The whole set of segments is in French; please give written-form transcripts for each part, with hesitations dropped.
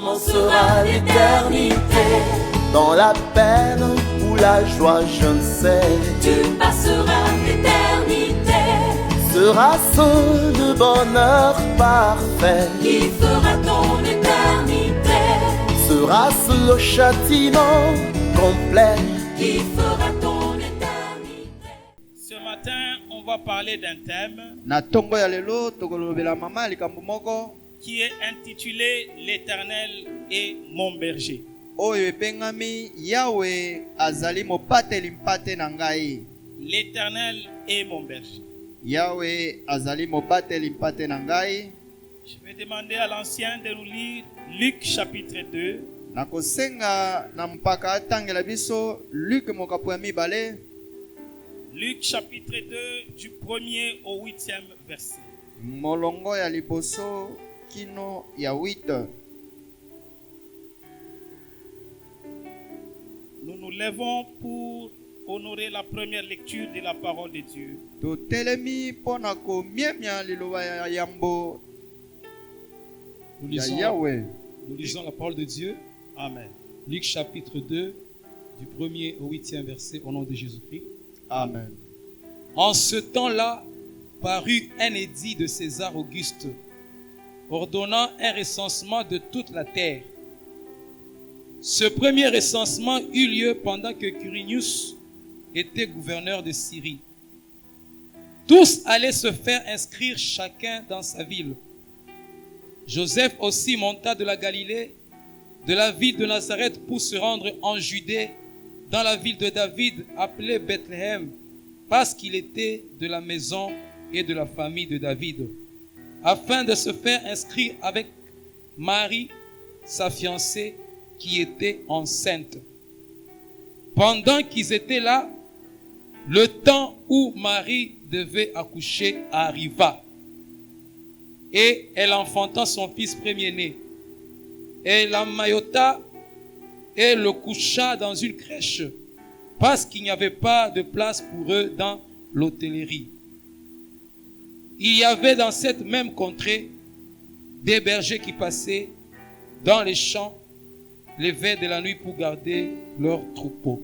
commencera l'éternité. Dans la peine ou la joie, je ne sais. Tu passeras l'éternité. Sera ce le bonheur parfait? Qui fera ton éternité? Sera-ce le châtiment complet? Qui fera ton éternité? Ce matin, on va parler d'un thème Na tongo ya lelo tokolobela mama likambo moko qui est intitulé L'Éternel est mon berger. oyo epengami Yawe azali mopateli mpate na ngai. L'Éternel est mon berger. Yawe azali mopateli mpate na ngai. Je vais demander à l'ancien de nous lire Luc chapitre 2, Nakosenga na mpaka atangela biso Luc mokapo ya mibale. Luc chapitre 2 du 1er au 8e verset. Molongo ya liboso kino ya 8. Nous nous levons pour honorer la première lecture de la parole de Dieu. Totelemi pona komiemia liloba ya yambo Nous ya lisons, Yawe. nous lisons la parole de Dieu. Amen. Luc chapitre 2, du 1er au 8e verset, au nom de Jésus-Christ. Amen. En ce temps-là, parut un édit de César Auguste, ordonnant un recensement de toute la terre. Ce premier recensement eut lieu pendant que Quirinius était gouverneur de Syrie. Tous allaient se faire inscrire chacun dans sa ville. Joseph aussi monta de la Galilée, de la ville de Nazareth, pour se rendre en Judée, dans la ville de David, appelée Bethléem, parce qu'il était de la maison et de la famille de David, afin de se faire inscrire avec Marie, sa fiancée, qui était enceinte. Pendant qu'ils étaient là, le temps où Marie devait accoucher arriva. Et elle enfanta son fils premier-né. Elle l'emmaillota et le coucha dans une crèche, parce qu'il n'y avait pas de place pour eux dans l'hôtellerie. Il y avait dans cette même contrée des bergers qui passaient dans les champs les veilles de la nuit pour garder leurs troupeaux.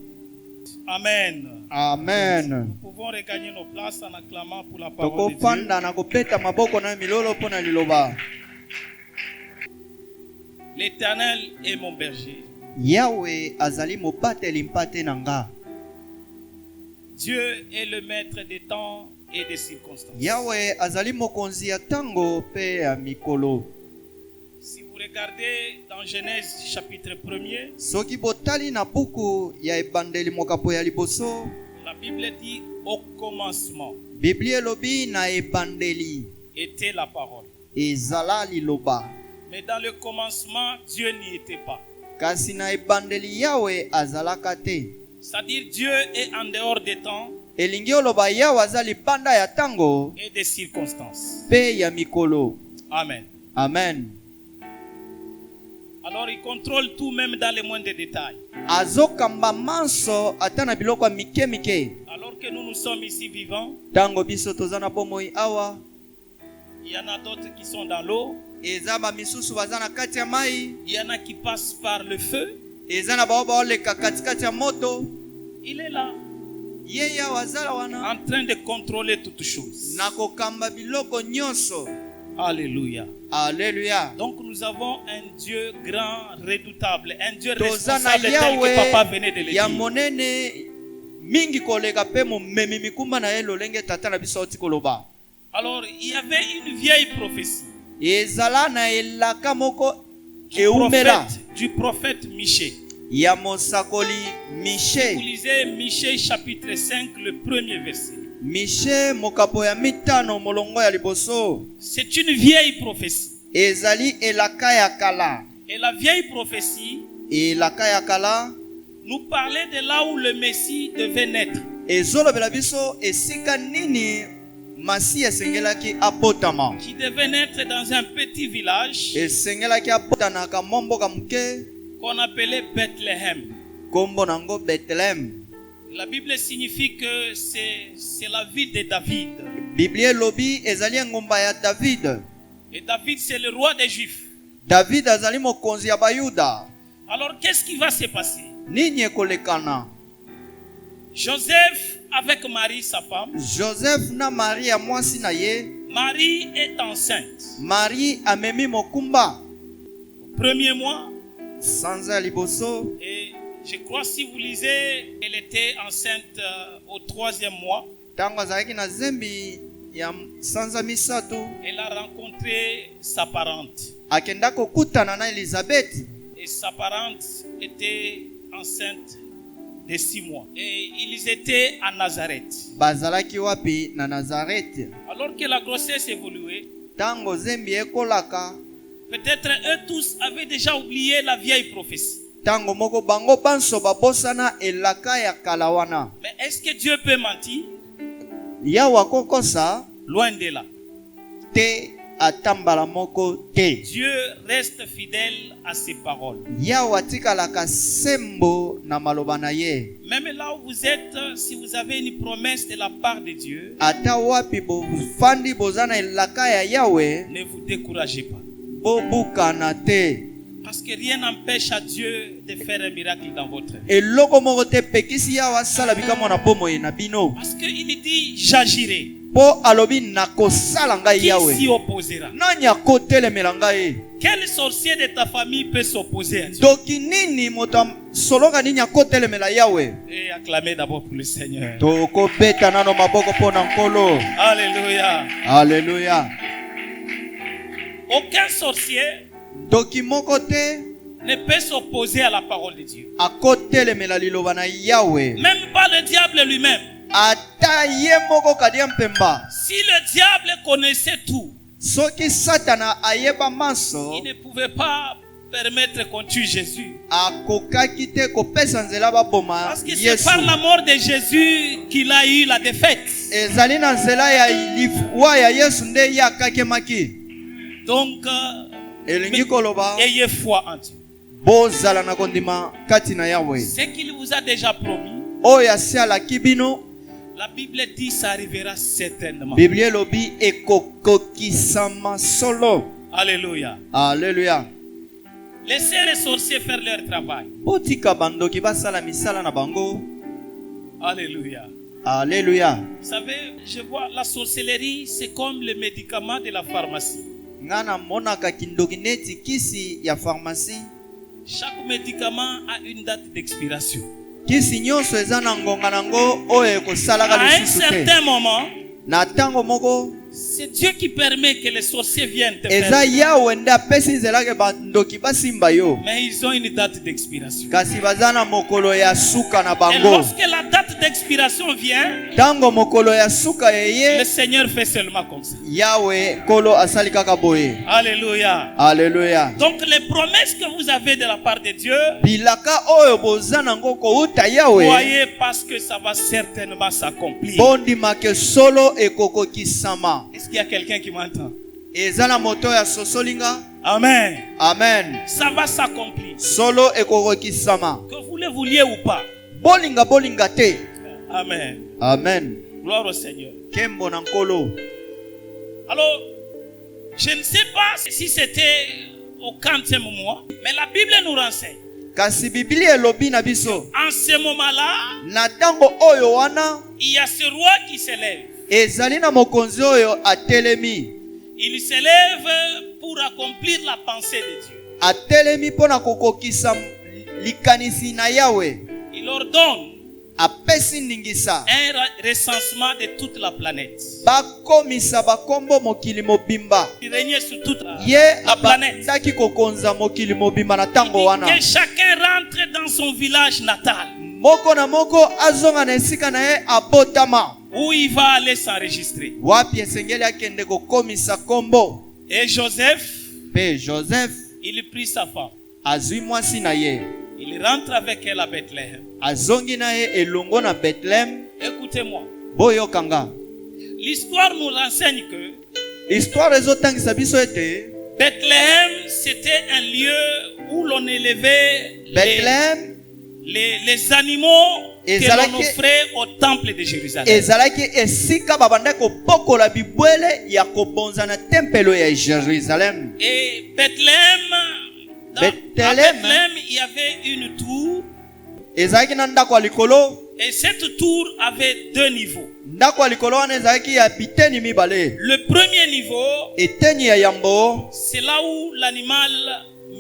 Amen. Amen. Nous pouvons regagner nos places en acclamant pour la parole de Dieu. Tokofanda na kopeta maboko na milolo pona liloba. L'Éternel est mon berger. Yawe azali mopateli mpate na nga. Dieu est le maître des temps et des circonstances. Yawe azali mokonzi ya tango pe ya mikolo. Si vous regardez dans Genèse chapitre 1er, Soki botali na buku ya ebandeli mokapo ya liboso, la Bible dit au commencement Biblia elobi na ebandeli était la parole. ezala liloba. Mais dans le commencement, Dieu n'y était pas. Kasi na ebandeli Yawe azalaka te. C'est-à-dire Dieu est en dehors des temps Elingi oloba Yawe azali banda ya tango et des circonstances. pe ya mikolo. Amen. Amen. Alors il contrôle tout, même dans les moindres détails. Azokamba manso ata na biloko ya mike mike. Alors que nous sommes ici vivants, Tango biso toza na bomoi awa, il y en a d'autres qui sont dans l'eau, eza ba misusu baza na kati ya mai, il y en a qui passent par le feu. eza na bao baoleka katikati ya moto. Il est là, Yeye awa azala wana en train de contrôler toutes choses. na kokamba biloko nyonso. Alléluia. Alléluia. Donc nous avons un Dieu grand, redoutable, un Dieu Toza na responsable tel que Papa venait de Yawe le ya dire. monene mingi koleka pe momemi mikumba na ye lolenge tata na biso oti koloba. Alors il y avait une vieille prophétie Ezala na elaka moko du eumela prophète Michée. ya mosakoli Mishe. Vous lisez Michée chapitre 5, le premier verset. Mishe mokapo ya mitano molongo ya liboso. C'est une vieille prophétie. Ezali elaka ya kala. Et la vieille prophétie Elaka ya kala nous parlait de là où le Messie devait naître. ezolobela biso esika nini Masi esengelaki abotama. Qui devait naître dans un petit village Esengelaki abotana ka momboka muke qu'on appelait Bethléem. kombo nango Bethlehem. La Bible signifie que c'est la ville de David. Biblia lobi ezali ngomba ya David. Et David c'est le roi des Juifs. David azali mokonzi ya bayuda. Alors, qu'est-ce qui va se passer? Nini ekolekana? Joseph, avec Marie, sa femme, Joseph na Marie mwasi na ye. Marie est enceinte. Marie amemi mokumba. Premier mois, Sanza liboso. et je crois si vous lisez, elle était enceinte au 3e mois. Tango azalaki na zembi ya sanza misato. Elle a rencontré sa parente. Akenda kokutana na Elizabeth. Et sa parente était enceinte de 6 mois. Et ils étaient à Nazareth. Bazalaki wapi na Nazareth. Alors que la grossesse évoluait, Tango zembi ekolaka. peut-être eux tous avaient déjà oublié la vieille prophétie. Tango moko bango banso babosana elaka ya kalawana. Mais est-ce que Dieu peut mentir? Yawa kokosa Loin de là. te atambala moko te. Dieu reste fidèle à ses paroles. Yawa tikalaka sembo na maloba na ye. Même là où vous êtes, si vous avez une promesse de la part de Dieu, Ata wapi bofandi bozana elaka ya Yawe, ne vous découragez pas. bobukana te. Parce que rien n'empêche à Dieu de faire un miracle dans votre vie. Eloko moko te pekisi Yawa sala bikamo na bomoi na bino. Parce qu'il dit, j'agirai. Po alobi nakosala ngai Qui Yawe. s'y opposera? Nani akotelemela ngai? Quel sorcier de ta famille peut s'opposer à Dieu? Doki nini moto soloka nini akotelemela Yawe? Et acclamez d'abord pour le Seigneur. Tokobeta nano maboko pona nkolo. Alléluia. Alléluia. Aucun sorcier Doki moko te ne peut s'opposer à la parole de Dieu. akotelemela liloba na Yawe. Même pas le diable lui-même. Ata ye moko kadia mpemba. Si le diable connaissait tout, Soki Satana ayeba maso, il ne pouvait pas permettre qu'on tue Jésus. akokaki te kopesa nzela baboma Parce que c'est Yesu. par la mort de Jésus qu'il a eu la défaite. Ezali na nzela ya lifuwa ya Yesu nde ye akakemaki. Donc, Elingi koloba ayez foi en Dieu. bozala na kondima kati na Yawe. Ce qu'il vous a déjà promis, Oyo asialaki bino, la Bible dit ça arrivera certainement. Biblia elobi ekokokisama solo. Alléluia. Alléluia. Laissez les sorciers faire leur travail. Botika bandoki basala misala na bango. Alléluia. Alléluia. Vous savez, je vois la sorcellerie, c'est comme le médicament de la pharmacie. Ngana monaka kindoki neti kisi ya pharmacie. Chaque médicament a une date d'expiration. Kisi nyonso eza na ngonga nango oyo ekosalaka À un lisusu te. certain moment, Na tango moko c'est Dieu qui permet que les sorciers viennent te eza faire. Yawe nde apesi nzela ke bandoki basimba yo. Mais ils ont une date d'expiration. Kasi baza na mokolo ya suka na Et bango. lorsque la date d'expiration vient, Tango mokolo ya suka le eye, Seigneur fait seulement comme ça. Yawe kolo asali kaka boye. Alléluia. Alléluia. Donc les promesses que vous avez de la part de Dieu, Bilaka oyo boza nango kouta Yawe, croyez parce que ça va certainement s'accomplir. bondimake solo ekokokisama. Est-ce qu'il y a quelqu'un qui m'entend? Eza na moto ya sosolinga. Amen. Amen. Ça va s'accomplir. Solo ekokokisama. Que vous le vouliez ou pas. Bolinga te. Amen. Amen. Gloire au Seigneur. Kembo na nkolo. Alors, je ne sais pas si c'était au 40e mois, mais la Bible nous renseigne. Kasi Biblia elobi na biso. En ce moment-là, Na tango oyo wana, il y a ce roi qui s'élève. ezali na mokonzi oyo atelemi. Il s'élève pour accomplir la pensée de Dieu. Atelemi pona kokokisa likanisi na Yawe. Il ordonne Apesi ndingisa. un recensement de toute la planète. Bakomisa bakombo mokili mobimba. Il régnait sur toute Ye la planète. abandaki kokonza mokili mobimba na Il tango dit wana. que chacun rentre dans son village natal, Moko na moko azonga na esika na ye abotama. où il va aller s'enregistrer. Wapi esengeli akende kokomisa kombo. Et Joseph, Pe Joseph il prit sa femme. azwi mwasi na ye. Il rentre avec elle à Bethléem. Azongi na ye elongo na Bethlehem. Écoutez-moi. Boyokanga. L'histoire nous renseigne que Histoire ezotangisa biso ete Bethléem, c'était un lieu où l'on élevait Bethlehem les animaux que l'on offrait au temple de Jérusalem. ezalaki esika babanda kobokola bibwele ya kobonza na tempelo ya Jérusalem. Et Bethléem, à Bethléem, il y avait une tour. ezalaki na ndako ya likolo. Et cette tour avait 2 niveaux. ndako ya likolo wana ezalaki ya biteni mibale. Le premier niveau, eteni ya yambo, c'est là où l'animal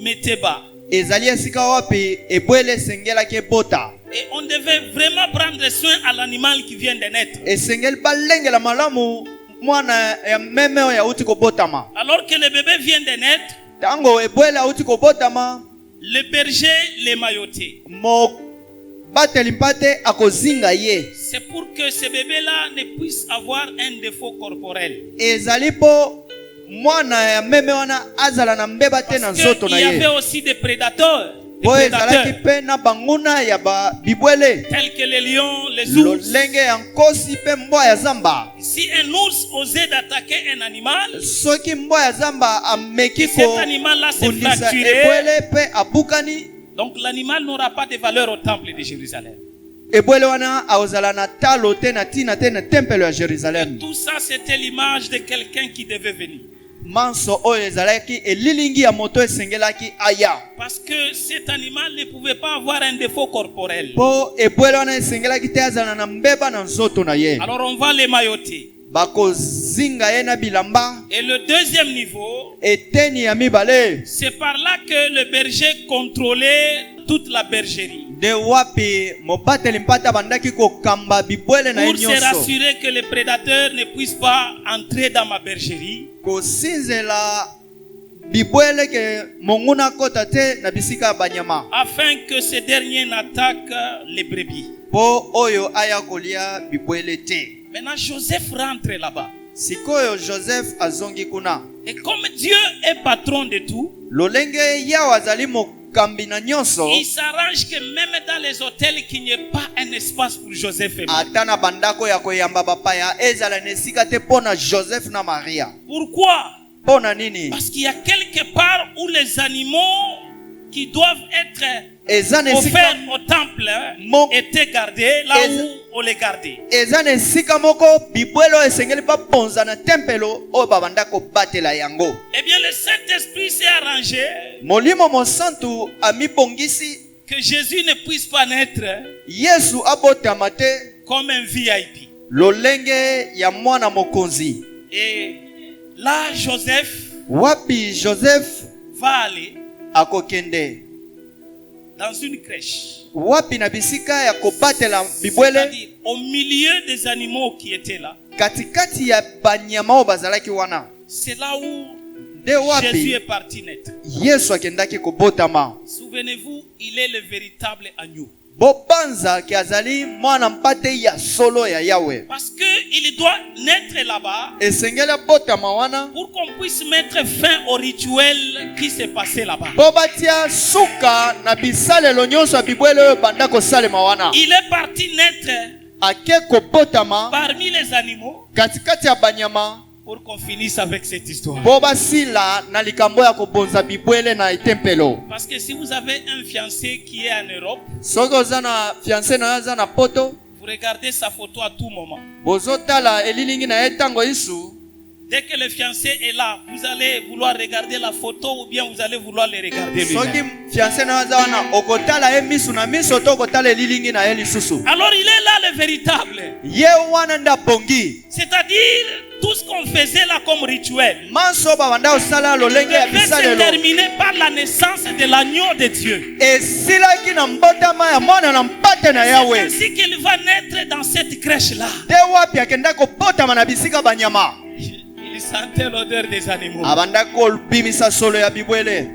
mettait bas. ezali esika wapi ebwele esengelaki ebota. Et on devait vraiment prendre soin à l'animal qui vient de naître. esengeli balengela malamu mwana ya meme oyo auti kobotama. Alors que le bébé vient de naître, tango ebwele auti kobotama, le berger l'émaillotait. mobateli mpate akozinga ye. C'est pour que ce bébé-là ne puisse avoir un défaut corporel. ezali po mwana ya meme wana azala na mbeba te na nzoto na Il y avait ye. aussi des prédateurs. po ezalaki pe na banguna ya bibwele Tels que les lions, les ours. lolenge ya nkosi pe mbwa ya zamba. Si un ours osait d'attaquer un animal, soki mbwa ya zamba ameki cet animal-là s'est kobundisa fracturé. ebwele pe abukani, Donc l'animal n'aura pas de valeur au temple de Jérusalem. ebwele wana aozala na talo te na tina te na tempelo ya Jérusalem. Tout ça, c'était l'image de quelqu'un qui devait venir. manso oyo ezalaki elilingi ya moto esengelaki aya. Parce que cet animal ne pouvait pas avoir un défaut corporel. po ebwele wana esengelaki te azala na mbeba na nzoto na ye. Alors on va l'émailloter. bakozinga ye na bilamba. Et le deuxième niveau, eteni ya mibale, c'est par là que le berger contrôlait toute la bergerie. de wapi mobateli mpata bandaki kokamba bibwele na ye Pour se nyonso. rassurer que les prédateurs ne puissent pas entrer dans ma bergerie. kosinzela bibwele ke monguna kota te na bisika ya banyama. Afin que ces derniers n'attaquent les brebis. po oyo aya kolia bibwele te. Maintenant, Joseph rentre là-bas. sikoyo Joseph azongi kuna. Et comme Dieu est patron de tout, lolenge yawe azali mokambi na nyonso. il s'arrange que même dans les hôtels, qu'il n'y ait pas un espace pour Joseph et Marie. ata na bandako ya koyamba bapaya ezala na esika te mpo na Joseph na Maria. Pourquoi? mpo na nini? Parce qu'il y a quelque part où les animaux qui doivent être eza na esika offerts au temple étaient gardés là où on les gardait. eza na esika moko bibwele oyo esengeli baponza na tempelo oyo babanda kobatela yango. Eh bien, le Saint-Esprit s'est arrangé molimo mosantu amibongisi que Jésus ne puisse pas naître Yesu abotama te comme un VIP. lolenge ya mwana mokonzi. Et là, Joseph wapi Joseph va aller akokende dans une crèche. wapi na bisika ya kobatela bibwele, C'est-à-dire au milieu des animaux qui étaient là. katikati ya banyama oyo bazalaki wana. C'est là où nde Jésus wapi est parti naître. Yesu akendaki kobotama. Souvenez-vous, il est le véritable agneau. bobanza ke azali mwana mpate ya solo ya Yawe. Parce qu'il doit naître là-bas esengeli abotama wana pour qu'on puisse mettre fin au rituel qui s'est passé là-bas. po batia suka na bisalelo nyonso ya bibwele oyo banda kosalema wana. Il est parti naître ake kobotama parmi les animaux katikati ya banyama pour qu'on finisse avec cette histoire. po basila na likambo ya kobonza bibwele na etempelo. Parce que si vous avez un fiancé qui est en Europe, soki oza na fiancé na yo aza na poto, vous regardez sa photo à tout moment. bozotala elilingi na ye ntango isu. Dès que le fiancé est là, vous allez vouloir regarder la photo ou bien vous allez vouloir le regarder soki lui-même. fiancé na yo aza wana okotala ye misu na miso to okotala elilingi na ye lisusu. Alors il est là le véritable. ye wana nde abongi. C'est-à-dire tout ce qu'on faisait là comme rituel manso babanda kosala lolenge ya devait se bisalelo terminer par la naissance de l'agneau de Dieu. esilaki na mbotama ya mwana na mpate na C'est Yawe. ainsi qu'il va naître dans cette crèche-là. nde wapi akenda kobotama na bisika banyama. Il sentait l'odeur des animaux. abanda kolbimisa solo ya bibwele.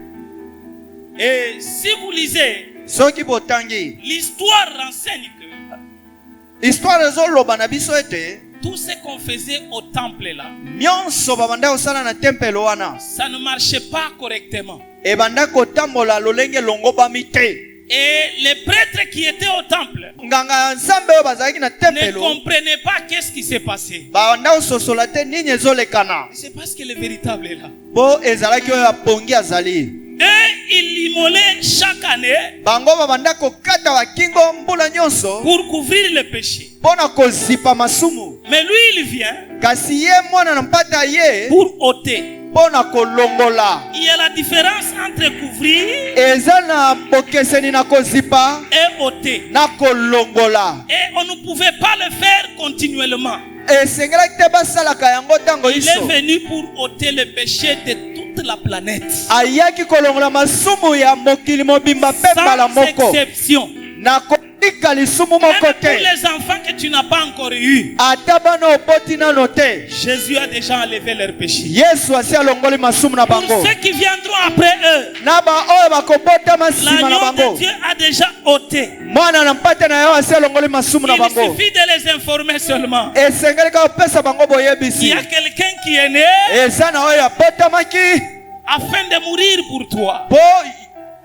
Et si vous lisez, soki botangi l'histoire renseigne que histoire ezoloba na biso ete tout ce qu'on faisait au temple là, nyonso babanda kosala na tempelo wana ça ne marchait pas correctement. ebanda kotambola lolenge longobami te. Et les prêtres qui étaient au temple nganga ya nzambe oyo bazalaki na ne tempelo comprenaient pas qu'est-ce qui s'est passé. babanda kososola te nini ezolekana. C'est parce que le véritable est là. po ezalaki oyo apongi azali. Et ils l'immolaient chaque l'année bango babanda kokata bakingo mbula nyonso pour couvrir le péché. mpona kozipa masumu. Mais lui, il vient Kasi ye mwana na mpata ye pour ôter. mpona kolongola. Il y a la différence entre couvrir Eza na bokeseni na kozipa et ôter. na kolongola. Et on ne pouvait pas le faire continuellement. Esengelaki te basalaka yango ntango Il est iso. venu pour ôter le péché de toute la planète. Ayaki kolongola masumu ya mokili mobimba mpe mbala Sans moko. exception. Na kotika lisumu Même moko pour te. les enfants que tu n'as pas encore eu, Ata bana oboti nano te. Jésus a déjà enlevé leur péché. Yesu asi alongoli masumu na Pour bango. ceux qui viendront après eux, Na ba oyo bakobotama nsima na l'agneau bango. de Dieu a déjà ôté. Mwana na mpate na yo asi alongoli masumu na Il bango. suffit de les informer seulement. Esengeli kaka kopesa bango Il boyebisi. y a quelqu'un qui est né Eza na oyo abotamaki afin de mourir pour toi. po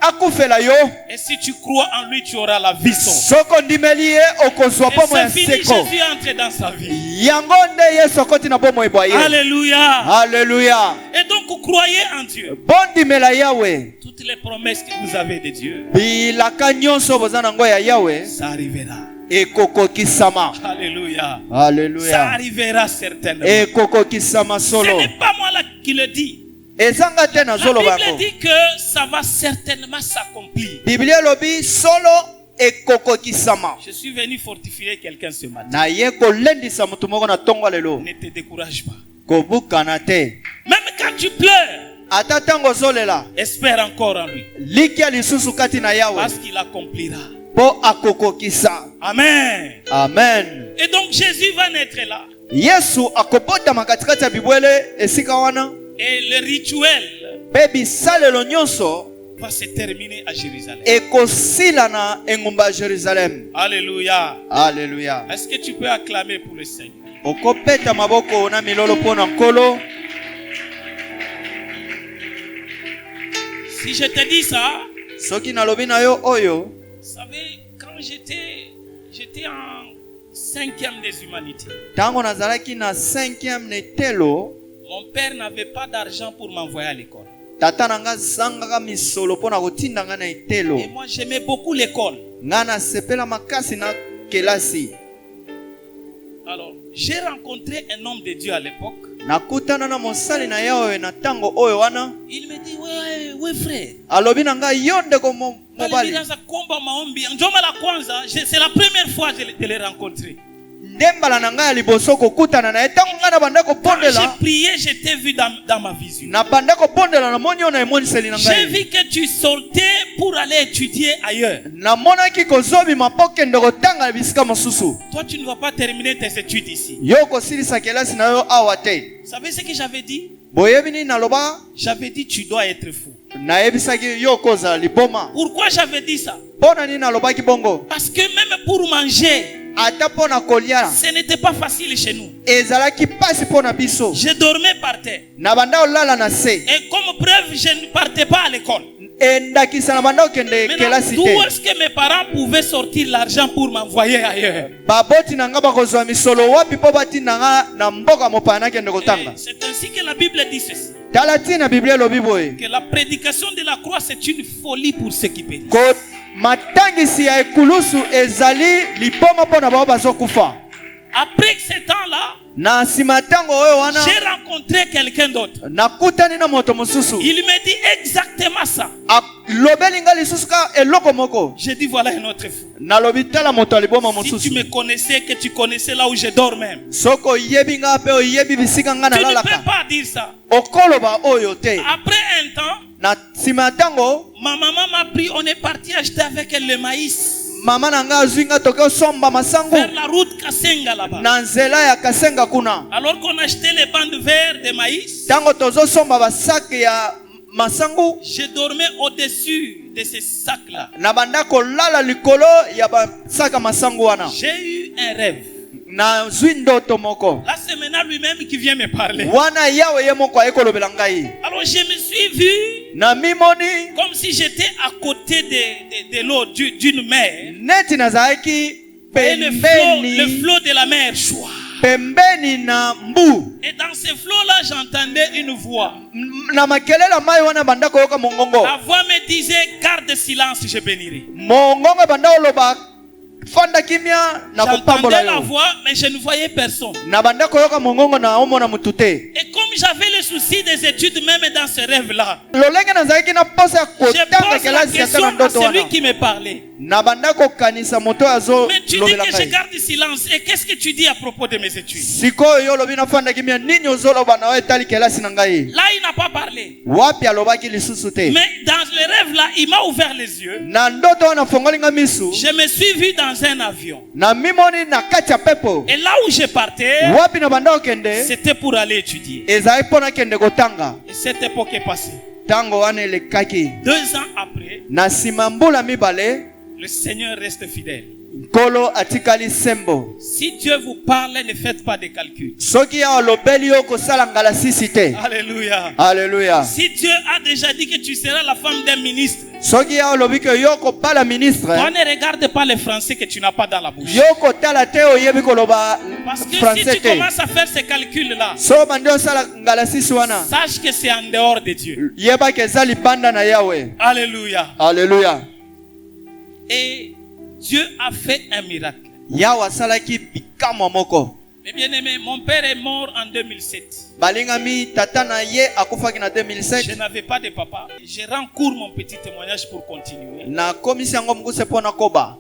akufela yo. Et si tu crois en lui, tu auras la vie sauve. Soko ndimeli ye okozwa Et bomo ya c'est fini, seko. Jésus est entré dans sa vie. Yango nde Yesu akoti na bomo ebwa ye. Alléluia. Alléluia. Et donc, croyez en Dieu. Bondimela Yawe. Toutes les promesses que vous avez de Dieu, Bilaka nyonso boza nango ya Yawe ça arrivera. ekokokisama. Alléluia. Ça Alléluia. arrivera certainement. Ekokokisama Ce solo. n'est pas moi là qui le dis. Ezanga te na La zolo Bible bango. dit que ça va certainement s'accomplir. Biblia lobi solo ekokokisama. Je suis venu fortifier quelqu'un ce matin. Na ye kolendisa mutu moko na tongo lelo. Ne te décourage pas. Kobukana te. Même quand tu pleures, Ata tango zolela. espère encore en lui. Likia lisusu kati na Yawe. Parce qu'il accomplira. Po akokokisa. Amen. Amen. Et donc Jésus va naître là. Yesu akobotama katikati ya bibwele esika wana. Et le rituel Pe bisalelo nyonso va se terminer à Jérusalem. ekosila na engumba ya Jerusalem. Alléluia. Alléluia. Est-ce que tu peux acclamer pour le Seigneur? Okopeta maboko na milolo pona nkolo. Si je te dis ça, Soki nalobi na yo oyo, vous savez, quand j'étais en 5e des humanités, tango nazalaki na 5e netelo, mon père n'avait pas d'argent pour m'envoyer à l'école. tata nanga zangaka misolo pona kotinda nga na etelo. Et moi, j'aimais beaucoup l'école. Nga nasepela makasi na kelasi. Alors, j'ai rencontré un homme de Dieu à l'époque. Nakutana na mosali na Yawe na tango oyo wana. Il me dit, ouais frère. Alobi na nga yo ndeko mobali. C'est la première fois que je l'ai rencontré. Ndembala na nga ya liboso kokutana na ye tango nga na banda Quand kopondela. j'ai prié, je t'ai vu dans ma vision. Na banda kopondela na moni yo na emoniseli na J'ai ngai. vu que tu sortais pour aller étudier ailleurs. Na monaki kozobi mapokende kotanga na bisika mosusu. Toi, tu ne vas pas terminer tes études ici. Yo kosilisa kelasi na yo awa te. Vous savez ce que j'avais dit? Boyebi nini naloba? J'avais dit, tu dois être fou. Nayebisaki yo kozala liboma. Pourquoi j'avais dit ça? Pona nini nalobaki bongo? Parce que même pour manger, Ata pona kolia. ce n'était pas facile chez nous. Ezalaki pasi pona biso. Je dormais par terre. Na banda olala na se. Et comme preuve, je ne partais pas à l'école. Endakisa na banda okende Maintenant, kelasi d'où te. est-ce que mes parents pouvaient sortir l'argent pour m'envoyer ailleurs? Baboti na nga bakozwa misolo wapi po batinda nga na mboka mopana kende kotanga. Et c'est ainsi que la Bible dit ceci. Tala tina Biblia lobi boye. Que la prédication de la croix, c'est une folie pour ceux qui périssent. Ko matangisi ya ekulusu ezali liboma pona bao bazokufa. Après ce temps-là, Na nsima tango oyo wana j'ai rencontré quelqu'un d'autre. nakutani na moto mosusu. Il me dit exactement ça. Alobeli nga lisusu ka eloko moko. J'ai dit voilà un autre fou. Nalobi tala moto ya liboma Si tu mosusu. me connaissais, que tu connaissais là où je dors même. Soko yebi nga pe oyebi bisika nga Tu ne peux nalalaka. pas dire ça. Okoloba oyo te. Après un temps, Na nsima tango ma maman m'a pris, on est parti acheter avec elle le maïs. mama na nga azwi nga toke osomba masangu Vers la route Kasenga là-bas. na nzela ya Kasenga kuna. Alors qu'on achetait les bandes verts de maïs, Tango tozosomba basake ya masangu je dormais au-dessus de ces sacs-là. na banda kolala likolo ya basaka masangu wana. J'ai eu un rêve. Na zwi ndoto moko. Là, c'est maintenant lui-même qui vient me parler. Wana Yawe ye moko ayekolobela ngai. Alors, je me suis vu Na mimoni comme si j'étais à côté de l'eau, d'une mer. neti nazalaki Et le pembeni flot de la mer. Chouah. pembeni na mbu. Et dans ce flot-là, j'entendais une voix. Na makelele mai wana banda koyoka mongongo. La voix me disait, garde silence, je bénirai. Mongongo banda oloba fanda kimia na kopambola J'entendais la yo. voix, mais je ne voyais personne. Na banda koyoka mongongo na omona mutute. Et comme j'avais le souci des études, même dans ce rêve-là, Lolenge na zaki na posa je kotanga pose la kelasi ya question tanga à ndoto celui wana. qui me parlait. Na banda ko kanisa moto azo Mais tu dis lobela que je ngai. garde silence. Et qu'est-ce que tu dis à propos de mes études? Sikoyo yo lobi na fanda kimia nini ozoloba na we tali kelasi na ngai. Là, il n'a pas parlé. Wapi alobaki lisusu te. Mais dans le rêve-là, il m'a ouvert les yeux. Na ndoto wana fongoli nga misu. Je me suis vu dans un avion. Na mimoni na kati ya pepo. Et là où je partais, Wapi na banda okende. c'était pour aller étudier. Ezali pona kende kotanga. Et cette époque est passée. Tango wana elekaki. 2 ans après, Na nsima mbula mibale. le Seigneur reste fidèle. Nkolo atikali sembo. Si Dieu vous parle, ne faites pas de calculs. Soki ya olobeli yo kosala ngala sisi te. Alléluia. Alléluia. Si Dieu a déjà dit que tu seras la femme d'un ministre, Soki ya olobi ke yo kopala ministre. toi ne regarde pas les français que tu n'as pas dans la bouche. Yo kotala te oyebi koloba Parce que français si tu te. commences à faire ces calculs-là, So bandi osala ngala sisi wana. sache que c'est en dehors de Dieu. Yeba ke eza libanda na Yahweh. Alléluia. Alléluia. Et Dieu a fait un miracle. Yahweh asalaki bikamwa moko. Mais bien aimé, mon père est mort en 2007. Balingami tata na ye akufaki na Je 2007. n'avais pas de papa. Je rends court mon petit témoignage pour continuer. Na komisi yango mukuse pona koba.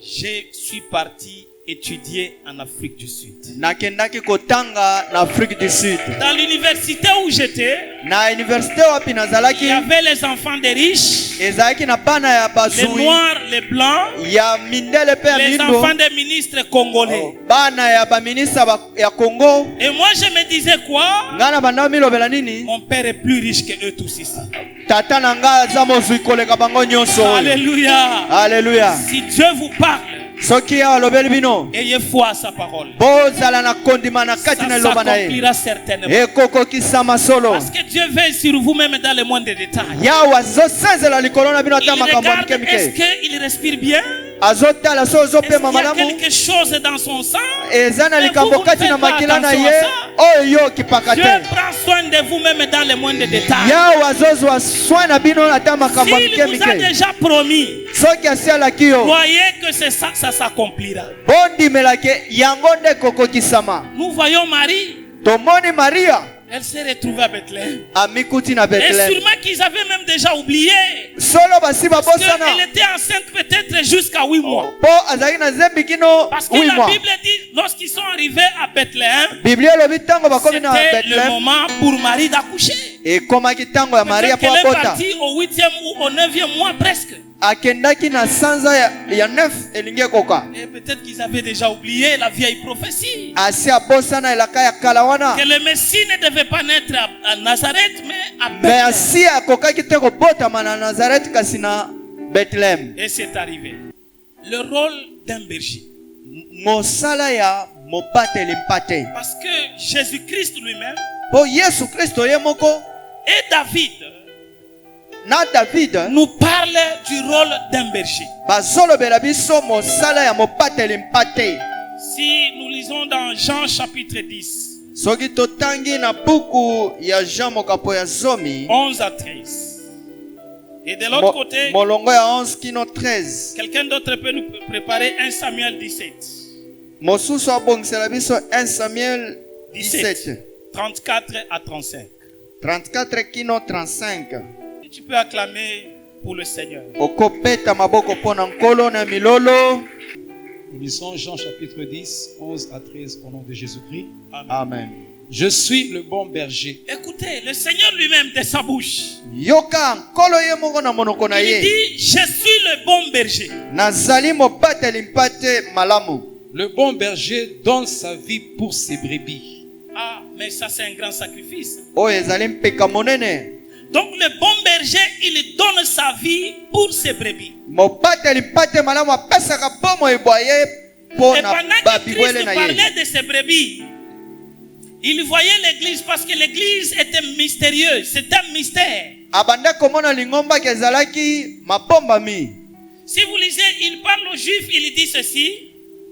Je suis parti étudier en Afrique du Sud. Nakendaki kotanga na Afrique du Sud. Dans l'université où j'étais, Na université wapi il y nazalaki avait les enfants des riches, ezalaki na bana ya les bazui noirs, les blancs, ya mindele pe ya les mindo. enfants des ministres congolais. Bana ya baminista ya Congo. Et moi je me disais quoi? Ngana banda milobela nini? Mon père est plus riche que eux tous ici. Tata na nga aza mozwi koleka bango nyonso. Alléluia. Alléluia. Si Dieu vous parle, Soki ya alobeli bino. ayez foi à sa parole. Bozala na kondima na kati na Ça loba na ye. s'accomplira certainement. Ekokokisama solo. Parce que Dieu veille sur vous même dans le moindre détail. Yawe azosenzela likolo na bino Il ata makambo ya regarde, mike est-ce mike. qu'il respire bien? Azotala so Est-ce ozopema qu'il y a malamu. quelque chose dans son sang? Eza na Mais likambo vous kati ne na faites pas makila na attention ye. à ça. Oyo yo kipaka Dieu te. prend soin de vous même dans le moindre détail. Yawe azozwa soin na bino ata makambo ya S'il mike vous a mike. déjà promis, Soki asialaki yo. croyez que c'est ça, ça s'accomplira. Bondimelake yango nde ekokokisama. Nous voyons Marie, Tomoni Maria elle s'est retrouvée à Bethléem. amikuti na Et Bethlehem. sûrement qu'ils avaient même déjà oublié. Solo basi Parce babosana. qu'elle était enceinte peut-être jusqu'à 8 mois. Po azalaki na zembi kino Parce que 8 la mois. Bible dit, lorsqu'ils sont arrivés à Bethléem, Biblia elobi ntango bakomi na c'était le Bethlehem moment pour Marie d'accoucher. ekomaki ntango ya Maria Peut-être po qu'elle est abota. partie au 8e ou au 9e mois presque. Akendaki na sanza ya 9 elingi ekoka. Et peut-être qu'ils avaient déjà oublié la vieille prophétie. Asi abosana elaka ya kala wana. Que le Messie ne devait pas naître à Nazareth, mais à Me Bethléem. asi akokaki te kobotama na Nazareth kasi na Bethlehem. Et c'est arrivé. Le rôle d'un berger. Mosala ya mobateli mpate. Parce que Jésus-Christ lui-même Po Yesu Kristo ye moko et David na David nous parle du rôle d'un berger. bazolobela biso mosala ya mobateli mpate. Si nous lisons dans Jean chapitre 10, Soki totangi na buku ya Jean mokapo ya zomi 11 à 13. Et de l'autre côté, molongo ya 11 kino 13. quelqu'un d'autre peut nous préparer 1 Samuel 17. Mosusu abongisela biso 1 Samuel 17 34 à 35. 34 kino 35. Et tu peux acclamer pour le Seigneur. Okopeta maboko pona nkolo na milolo. Nous lisons Jean chapitre 10, 11 à 13 au nom de Jésus-Christ. Amen. Je suis le bon berger. Écoutez, le Seigneur lui-même de sa bouche, Yoka nkolo ye moko na monoko na il ye. dit, je suis le bon berger. Nazali mobateli mpate malamu. Le bon berger donne sa vie pour ses brebis. Ah, mais ça c'est un grand sacrifice. Oyo ezali mpeka monene. Donc le bon berger, il donne sa vie pour ses brebis. Mobateli mpate malamu apesaka bomo ebwaye Et pona pendant que babibwele Christ na ye. parlait de ses brebis, il voyait l'église parce que l'église était mystérieuse. C'est un mystère. Abanda komona lingomba kezalaki mabombami. Si vous lisez, il parle aux Juifs, il dit ceci.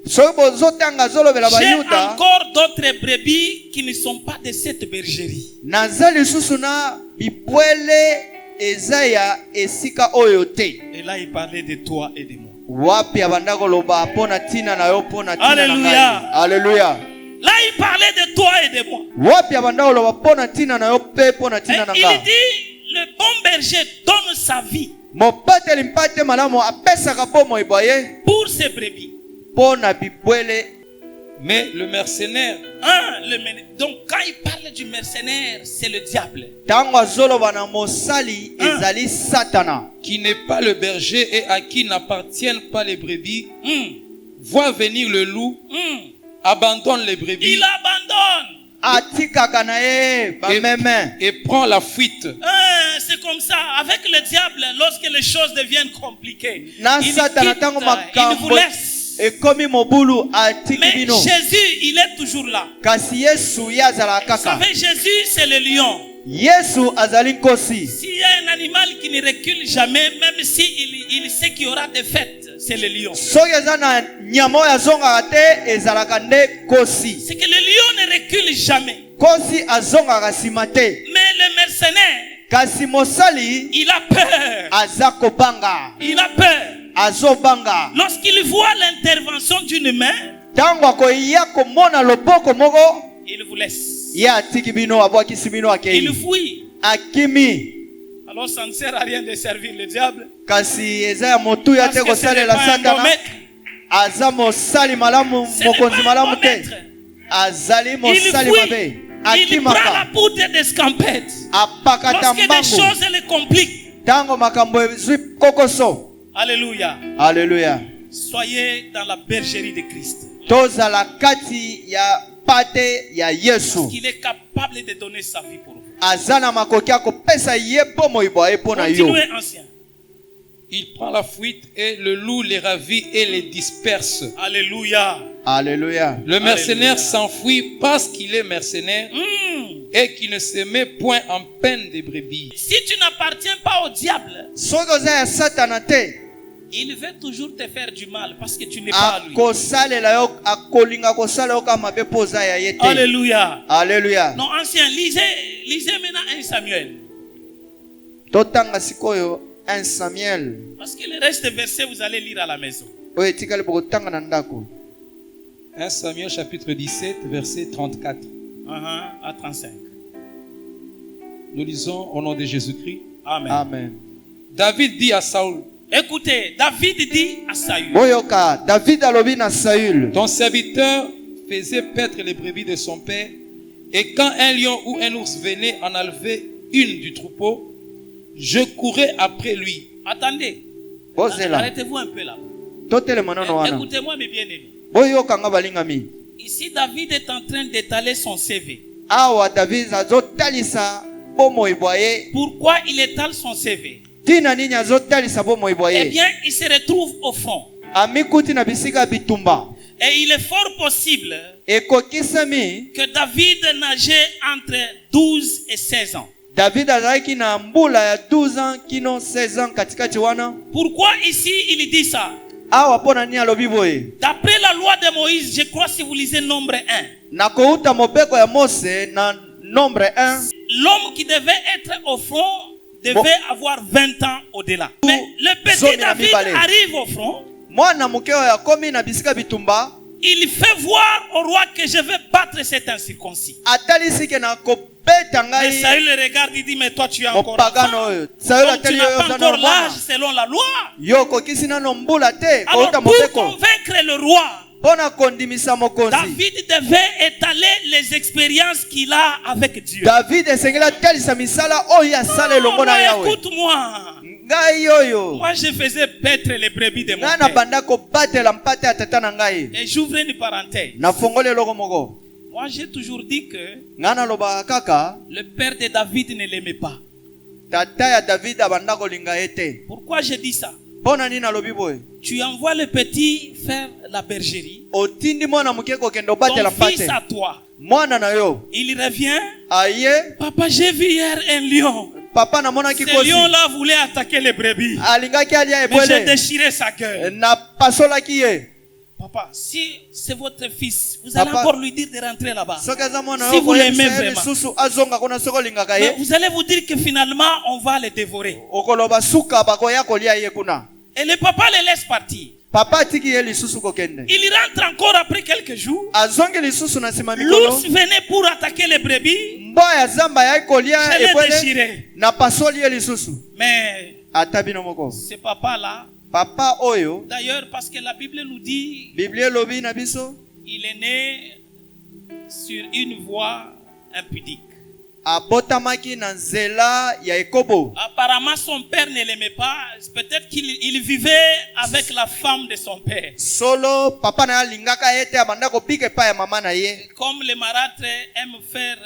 soki bozotanga azolobela J'ai bayuda encore d'autres brebis qui ne sont pas de cette bergerie. naza lisusu na bibwele eza ya esika oyo te. Et là, il parlait de toi et de moi. Wapi abanda koloba pona tina na yo pona tina na Alléluia. ngai. Alléluia. Là, il parlait de toi et de moi. Wapi abanda koloba pona tina na yo pe pona Et tina na il ngai. dit, le bon berger donne sa vie Mobateli mpate malamu apesaka bomoi boye pour ses brebis. pona bibwele. Mais le mercenaire, Donc, quand il parle du mercenaire, c'est le diable. Tango azoloba na mosali ezali Satana. qui n'est pas le berger et à qui n'appartiennent pas les brebis, Hmm. voit venir le loup, abandonne les brebis Il abandonne. Atikaka na ye bameme. et prend la fuite. C'est comme ça. Avec le diable, lorsque les choses deviennent compliquées, Na il Satana quitte, tango il vous makambo laisse. ekomi mobulu atiki Mais bino. Jésus, il est toujours là. Kasi Yesu ye azala Vous kaka. savez, Jésus, c'est le lion. Yesu azali nkosi. S'il y a un animal qui ne recule jamais, même s'il il sait qu'il y aura des fêtes, c'est le lion. Soki eza na nyama oyo azongaka te ezalaka nde kosi. C'est que le lion ne recule jamais. Kosi azongaka nsima te. Mais le mercenaire, Kasi mosali il a peur. aza kobanga. Il a peur. Azobanga. Lorsqu'il voit l'intervention d'une main, Tango akoya komona loboko moko il vous laisse. ye atiki bino abwakisi bino Il akei. fuit. Akimi. Alors ça ne sert à rien de servir le diable. Kasi eza ya motuya Parce te que ce n'est kosalela pas un bon Satana. maître. Aza mosali malamu Ce n'est mokonzi pas un malamu bon te. maître. Azali Il mosali fuit. mabe. Il prend la Akimaka. poudre d'escampette. Apakata Lorsque des mbangu. choses les compliquent. Tango makambo ezwi kokoso. Alléluia. Alléluia. Soyez dans la bergerie de Christ. Tozala kati ya pate ya Yesu. Qu'il est capable de donner sa vie pour vous. Azana makoki akopesa ye bomoi boye pona yo. Continuez, ancien. Il prend la fuite et le loup les ravit et les disperse. Alléluia. Alléluia. Le mercenaire Alléluia. s'enfuit parce qu'il est mercenaire et qu'il ne se met point en peine des brebis. Si tu n'appartiens pas au diable, Soki oza ya Satana te, il veut toujours te faire du mal parce que tu n'es pas à lui. akosalela yo akolinga kosala yo kama mabe mpo oza ya ye te. Alléluia. Alléluia. Non, ancien, lisez maintenant 1 Samuel. Totanga sikoyo 1 Samuel. Parce que le reste des versets, vous allez lire à la maison. Oyo etikali bokotanga na ndako. 1 Samuel chapitre 17, verset 34. À 35. Nous lisons au nom de Jésus-Christ. Amen. Amen. David dit à Saül, Écoutez, David dit à Saül, Boyoka, David alobi na Saül. ton serviteur faisait paître les brebis de son père, et quand un lion ou un ours venait en enlever une du troupeau, je courais après lui. attendez, Bozela. arrêtez-vous un peu là. Totelema nono wana. Écoutez-moi, mes bien-aimés. Boyoka nga balingami. Ici, David est en train d'étaler son CV. Awa David azotalisa bomoi boye. Pourquoi il étale son CV? Tina nini azotalisa bomoi Eh boye. bien, il se retrouve au front. Amikuti na bisika bitumba. Et il est fort possible Ekokisami que David nageait entre 12 et 16 ans. David azalaki na mbula ya 12 ans kino 16 ans katikati wana. Pourquoi ici il dit ça? Awa pona nini alobi boye. D'après la loi de Moïse, je crois si vous lisez Nombre 1, Na kouta mobeko ya Mose na nombre 1. l'homme qui devait être au front devait Bon. avoir 20 ans au-delà. Mais le petit Zomi na David mibale. arrive au front, Mwana muke oyo akomi na bisika bitumba. il fait voir au roi que je vais battre cet incirconcis. Atalisi ke na kobeta Mais ngai Saül le regarde, il dit, mais toi tu es encore mopagano enfant. oyo. Saül Donc tu ateli n'as oyo pas za encore l'âge normal. selon la loi. Yo kokisi nano mbula te Alors kouta pour mobeko. convaincre le roi, Pona kondimisa mokonzi. David devait étaler les expériences qu'il a avec Dieu. David esengeli atalisa misala oyo asala elongo na moi, Yawe. écoute-moi. Ngai oyo. Moi, je faisais paître les brebis de mon Ngai na père. banda kobatela mpate ya tata na ngai. Et j'ouvre une parenthèse. Nafongoli eloko moko. Moi, j'ai toujours dit que Ngai nalobaka kaka le père de David ne l'aimait pas. tata ya David abanda kolinga ye te. Pourquoi je dis ça? Pona nini nalobi boye. Tu envoies le petit faire la bergerie. Otindi mwana muke kokende Ton obatela fils mpate. à toi. Mwana na yo. Il revient. Aye. Papa, j'ai vu hier un lion. Papa namonaki Ce kosi. lion-là voulait attaquer les brebis. Alingaki alia Mais j'ai ebwele. déchiré sa gueule. Na pasolaki ye. Papa, si c'est votre fils, vous allez Papa, encore lui dire de rentrer là-bas. soki aza mwana Si yo vous l'aimez koyebisa ye vraiment. lisusu azonga kuna soki olingaka Mais ye vous allez vous dire que finalement, on va le dévorer. okoloba suka bakoya kolia ye kuna. Et le papa le laisse partir. Papa atiki ye lisusu kokende. Il rentre encore après quelques jours. Azongi lisusu na nsima mikolo. L'ours venait pour attaquer les brebis. Mbwa ya zamba yai kolia Je l'ai ebwele déchiré. na pasoli ye lisusu. Mais Ata bino moko. ce papa-là, Papa oyo d'ailleurs, parce que la Bible nous dit, Biblia elobi na biso il est né sur une voie impudique. abotamaki na nzela ya ekobo. Apparemment, son père ne l'aimait pas. Peut-être qu'il vivait avec la femme de son père. Solo papa na alingaka ete abanda kopika pa ya mama na ye. Comme les marâtres aiment faire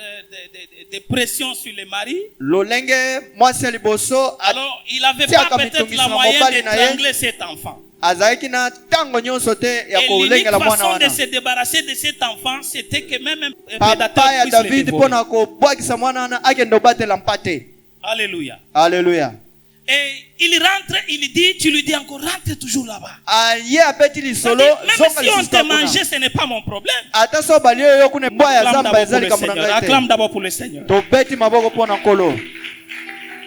des pressions sur les maris, Lolenge mwasi ya liboso alors il n'avait Tiaka pas peut-être mitungisa la moyen mobali na ye. d'étrangler cet enfant. azalaki na ntango nyonso te ya Et l'unique kolengela mwana façon de wana. se débarrasser de cet enfant, c'était que même un Papa prédateur ya puisse le David dévorer. mpona kobwakisa mwana wana akende obatela mpate. Alléluia. Alléluia. Et il rentre, il dit, tu lui dis encore, rentre toujours là-bas. Aye apeti Il dit, lisolo même zonga si on lisusu te kuna. mange, ce n'est pas mon problème. Ata so bali oyo kuna mbwa ya Acclame zamba d'abord pour ezali le kamona Seigneur. ngai Acclame te. d'abord pour le Seigneur. Tobeti maboko mpona nkolo.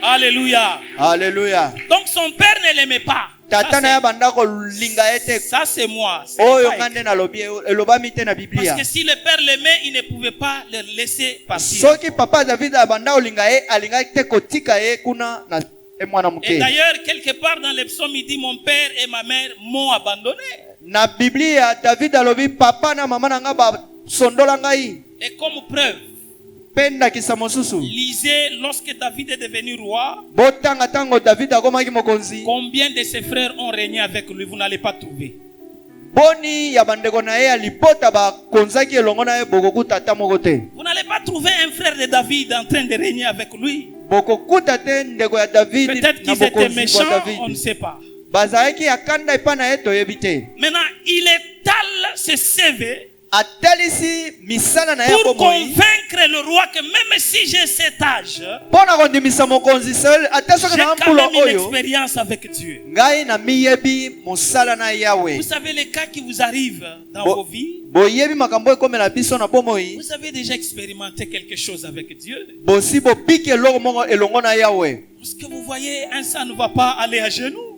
Alléluia. Alléluia. Donc son père ne l'aimait pas. Tata na ya banda kolinga ete Ça c'est moi. Ce n'est oyo pas ngande écrit. nalobi elobami te na Parce Biblia. que si le père l'aimait, il ne pouvait pas le laisser partir. Soki papa David abanda olinga ye alingaki te kotika ye kuna na mwana Et moke. d'ailleurs, quelque part dans les psaumes, il dit, mon père et ma mère m'ont abandonné. Na Biblia David alobi papa na mama na nga basondola ngai. Et comme preuve, Penda kisa mosusu. lisez lorsque David est devenu roi, Botanga tango David akomaki mokonzi. combien de ses frères ont régné avec lui, vous n'allez pas trouver. Boni ya bandeko na ye ya libota bakonzaki elongo na ye bokokuta ata moko te. Vous n'allez pas trouver un frère de David en train de régner avec lui. Bokokuta te ndeko ya David Peut-être na qu'ils étaient bokonzi méchants, kwa on ne David. sait pas. Bazalaki ya kanda epa na ye toyebi te. Maintenant, il étale ce CV Atalisi misala na ye pour bomoi. convaincre le roi que même si j'ai cet âge, Pona kondimisa mokonzi seul ata soki j'ai na quand mpulo même une oyo. expérience avec Dieu. Ngai na miyebi mosala na Yahweh. Vous savez les cas qui vous arrivent dans Bo- vos vies. Boyebi makambo ekomela biso na bomoi. Vous avez déjà expérimenté quelque chose avec Dieu. Bosi bopiki eloko moko elongo na Yahweh. Parce que vous voyez, un ça ne va pas aller à genoux.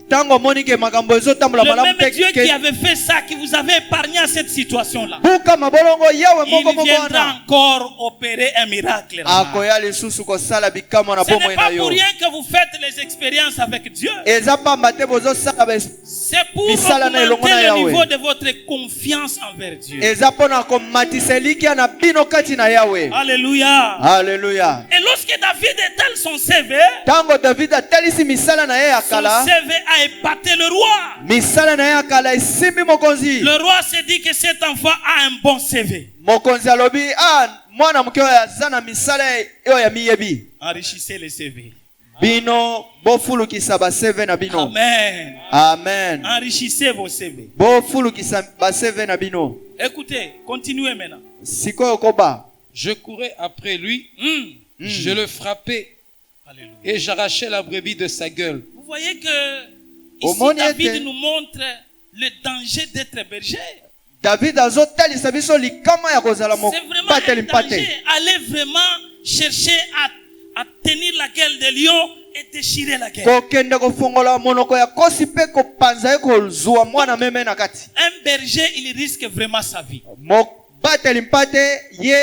Tango omoni ke makambo ezotambola Le malamu même Dieu te qui ke avait fait ça, qui vous avait épargné à cette situation-là, buka mabolongo Yahweh moko il moko viendra wana. encore opérer un miracle. là-bas. Akoya lisusu kosala bikamwa na Ce n'est bomoi pas na pour yo. rien que vous faites les expériences avec Dieu. Eza pamba te bozosala C'est pour Misala na elongo augmenter na le Yahweh. niveau de votre confiance envers Dieu. eza mpona komatisa elikya na bino kati na Yahweh. Alléluia. Alléluia. Et lorsque David étale son CV, Tango David atalisi misala na ye ya son kala, CV a épaté le roi. misala na ye ya kala esimbi mokonzi. Le roi se dit que cet enfant a un bon CV. Mokonzi alobi mwana moke oyo aza na misala oyo ya miyebi. Enrichissez le CV. Bino bofulukisa baseve na bino. Amen. Amen. Enrichissez vos CV. Bofulukisa baseve na bino. Écoutez, continuez maintenant. Sikoyo koba. Je courais après lui, Hmm. je le frappais Alléluia. et j'arrachais la brebis de sa gueule. Vous voyez que Au ici monde David était- nous montre le danger d'être berger. David azotalisa biso likama ya kozala C'est vraiment mopateli un mpate. danger. Allez vraiment chercher à tenir la gueule des lions et déchirer la gueule. Kokende kofongola monoko ya kosi pe kopanza ye kozwa mwana meme na kati. Un berger, il risque vraiment sa vie. Mobateli mpate ye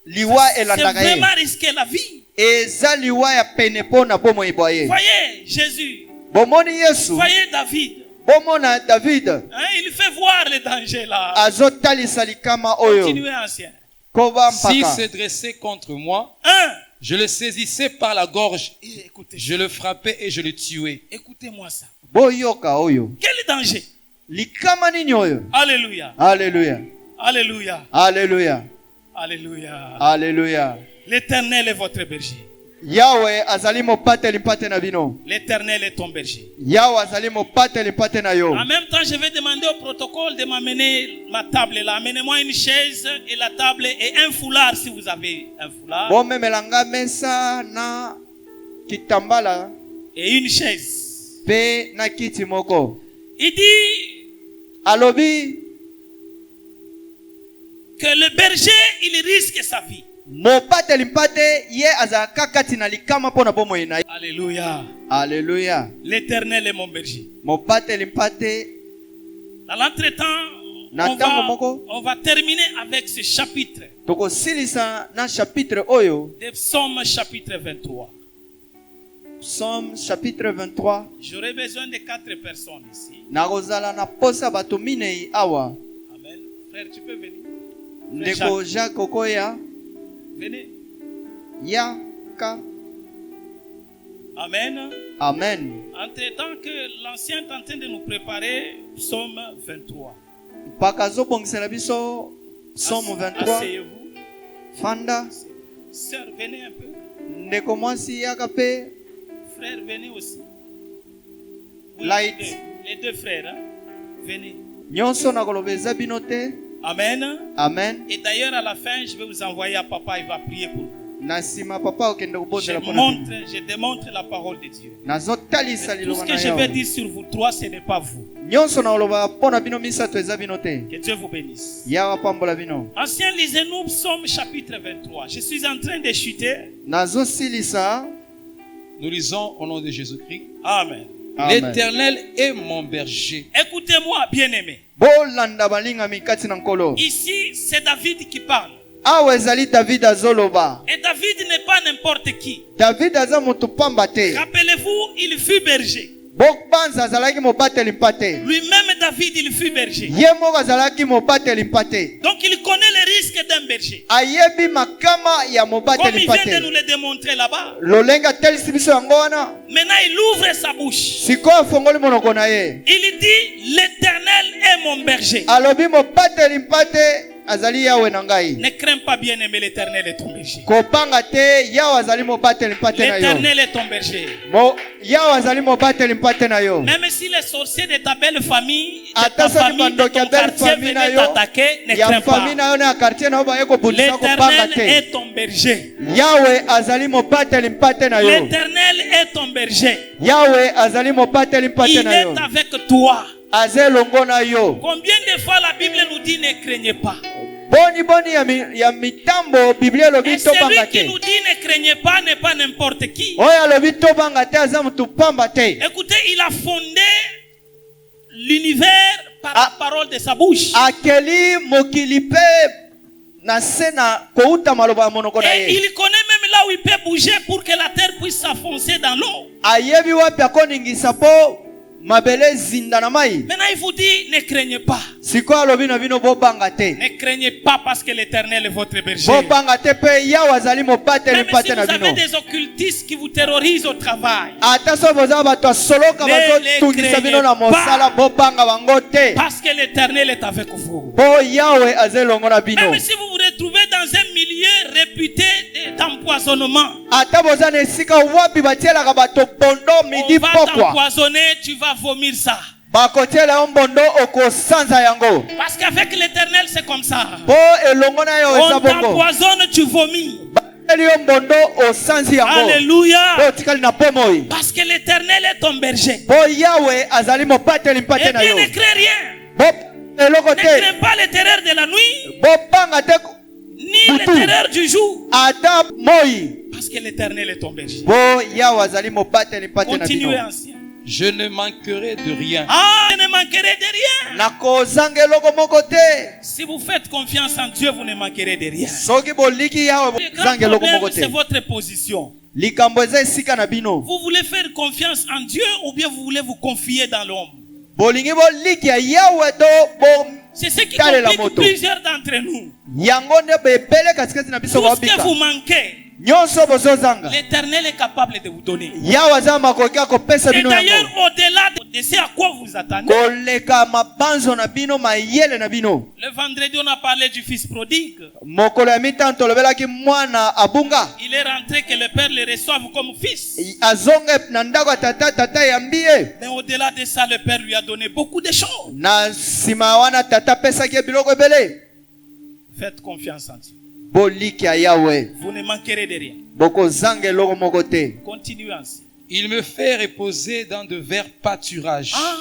liwa C'est elandaka ye. vraiment risquer la vie. Eza liwa ya pene mpo na bomoi bwa ye. Voyez Jésus, Bomoni Yesu, voyez David. bomona David Hein, il fait voir le danger là. azotalisa likama oyo. Continuez ancien. Koba S'il mpaka. se dressait contre moi, Un. je le saisissais par la gorge, Et écoutez, je le frappais et je le tuais. écoutez-moi ça. Boyoka oyo. Quel danger? Likama nini oyo? Alléluia. Alléluia. Alléluia. Alléluia. Alléluia. Alléluia. L'Éternel est votre berger. Yahweh azali mopateli mpate na bino. L'Éternel est ton berger. Yahweh azali mopateli mpate na yo. En même temps, je vais demander au protocole de m'amener ma table là. Amenez-moi une chaise et la table et un foulard si vous avez un foulard. Bomemelanga mesa na kitambala Et une chaise. pe na kiti moko. Il dit, alobi que le berger, il risque sa vie. mobateli mpate ye azalaka kati na likama mpo na bomoi na ye. Alléluia. Alléluia. L'Éternel est mon berger. mobateli mpate Dans l'entretemps, Na tango moko. on va terminer avec ce chapitre tokosilisa na chapitre oyo de Psaume chapitre 23. Psaume chapitre 23. J'aurai besoin de 4 personnes ici. nakozala na posa bato minei awa. Amen. Frère, tu peux venir. Ndeko Jacques Okoya Venez. yaka. Amen. Amen. Entre-temps que l'ancien est en train de nous préparer Psaume 23. mpaka azobongisela biso Psaume 23. Asseyez-vous. Fanda. Sœur, venez un peu. Ndeko mwasi yaka pe. Frère, venez aussi. Vous, Light. les deux frères, hein? Venez. Nyonso nakoloba eza bino te. Amen. Amen. Et d'ailleurs, à la fin, je vais vous envoyer à papa, il va prier pour vous. Na nsima papa okende kobondela mpona bino. Je démontre la parole de Dieu. nazotalisa Tout ce liloba que na je vais Yawe. dire sur vous trois, ce n'est pas vous. Nyonso nakoloba mpona bino misato eza bino te. Que Dieu vous bénisse. Yawe apambola bino. Ancien, lisez-nous Psaume chapitre 23. Je suis en train de chuter. nazosilisa. Nous lisons au nom de Jésus-Christ. Amen. Amen. L'Éternel est mon berger. Écoutez-moi, bien-aimés. bolanda balingami kati na nkolo. Ici, c'est David qui parle. awa ezali David azoloba. Et David n'est pas n'importe qui. David aza moto pamba te. Rappelez-vous, il fut berger. bobanza azalaki mobateli mpate. Lui-même, David, il fut berger. ye moko azalaki mobateli mpate. Donc, il connaît les risques d'un berger. ayebi makama ya Comme mobateli il vient de nous mpate. le démontrer là-bas. lolenge atelisi biso yango wana. Maintenant, il ouvre sa bouche. sikoyo afongoli monoko na ye. Il dit, l'Éternel est mon berger. alobi mobateli mpate azali yawe na ngai. Ne crains pas, bien-aimé, l'Éternel est ton berger. kobanga te yawe azali mobateli mpate na yo. L'Éternel est ton berger. yawe azali mobateli mpate na yo. Même si les sorciers de ta belle famille, de Ata ta soki famille, de bandoki ya ton belle quartier famille na venaient yo, t'attaquer, ne ya crains famille pas. na yo na ya quartier na yo baye kobundisa kobanga L'Éternel te. est ton berger. yawe azali mobateli mpate na yo. L'Éternel est ton berger. yawe azali mobateli mpate Il na est yo. avec toi. aza elongo na yo. Combien de fois la Bible nous dit ne craignez pas? boni ya mitambo biblia elobi Et celui tobanga qui te. nous dit ne craignez pas n'est pas n'importe qui. oyo alobi tobanga te aza motu pamba te. Écoutez, il a fondé l'univers par la parole de sa bouche. akeli mokili mpe na se na kouta maloba ya monoko na Et ye. il connaît même là où il peut bouger pour que la terre puisse s'enfoncer dans l'eau. ayebi wapi akoningisa po mabele zinda na mai. Maintenant, il vous dit, ne craignez pas. sikoyo alobi na bino bobanga te. Ne craignez pas parce que l'Éternel est votre berger. bobanga te mpe yawe azali mobateli Même si mpate vous na avez bino. des occultistes qui vous terrorisent au travail, ata soki boza bato asoloka Ne bazotungisa bino na les craignez mosala bobanga bango te. parce que l'Éternel est avec vous. po yawe aza elongo na bino. Même si vous vous retrouvez dans un milieu réputé d'empoisonnement, ata boza na esika wapi batielaka bato bondo midi on va pokwa. t'empoisonner, tu vas vomir ça. bakotiela yo mbondo okosanza yango. Parce qu'avec l'Éternel, c'est comme ça. po elongo na yo eza On bongo. t'empoisonne, tu vomis. bateli yo mbondo osanzi yango. po Alléluia. otikali na pomoi. Parce que l'Éternel est ton berger. po yawe azali mobateli Et mpate na bien, yo. ne crains rien. bo eloko Ne te. crains pas les terreurs de la nuit, bobanga te ni les Boutou. terreurs du jour. ata moi. Parce que l'Éternel est ton berger. po yawe azali mobateli mpate na Continuez, bino. ancien. Je ne manquerai de rien. Ah, je ne manquerai de rien. nakozanga eloko moko te. Si vous faites confiance en Dieu, vous ne manquerez de rien. soki boliki yawe Le grand bozanga eloko moko problème, c'est te. votre position. likambo eza esika na bino. Vous voulez faire confiance en Dieu ou bien vous voulez vous confier dans l'homme? bolingi boliki ya yawe to C'est ce qui Kale la complique moto. plusieurs d'entre nous. yango nde bebele katikati na biso Tout ce que babika. vous manquez, nyonso bozozanga l'Éternel est capable de vous donner. yawe aza makoki akopesa Et bino d'ailleurs, yango. au-delà de ce à quoi vous attendez, koleka mabanzo na bino mayele na bino. le vendredi, on a parlé du fils prodigue. mokolo ya mitano tolobelaki mwana abunga. Il est rentré que le père le reçoive comme fils. azonga na ndako ya tata yambi ye. Mais au-delà de ça, le père lui a donné beaucoup de choses. na nsima wana tata apesaki ye biloko ebele. Faites confiance en Dieu. boliki ya yawe Vous ne manquerez de rien. bokozanga eloko moko te. Continuez ainsi. Il me fait reposer dans de verts pâturages. Ah,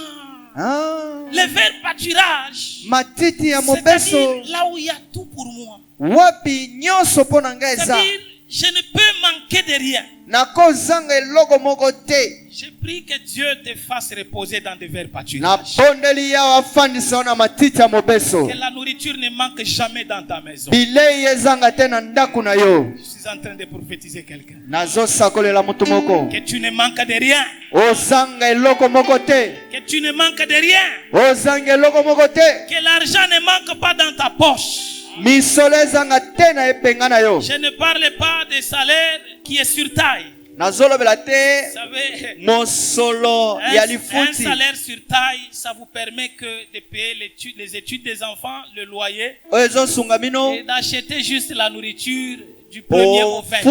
Ah, Le verbe pâturage, matiti ya mobeso c'est-à-dire là où il y a tout pour moi. wapi nyonso mpo na ngai eza C'est-à-dire, je ne peux manquer de rien. nakozanga eloko moko te. Je prie que Dieu te fasse reposer dans des verres pâturages. Nabondeli yawe afandisa yo na matiti ya mobeso. Que la nourriture ne manque jamais dans ta maison. bilei ezanga te na ndako na yo. Je suis en train de prophétiser quelqu'un. nazosakolela mutu moko. Que tu ne manques de rien. ozanga eloko moko te. Que tu ne manques de rien. ozanga eloko moko te. Que l'argent ne manque pas dans ta poche. misolo ezanga te na epenga na yo. Je ne parle pas de salaire qui est sur taille. nazolobela Vous te savez, mosolo ya un lifuti. salaire sur taille, ça vous permet que de payer les études des enfants, le loyer, oyo ezosunga bino. et d'acheter juste la nourriture du premier au 20.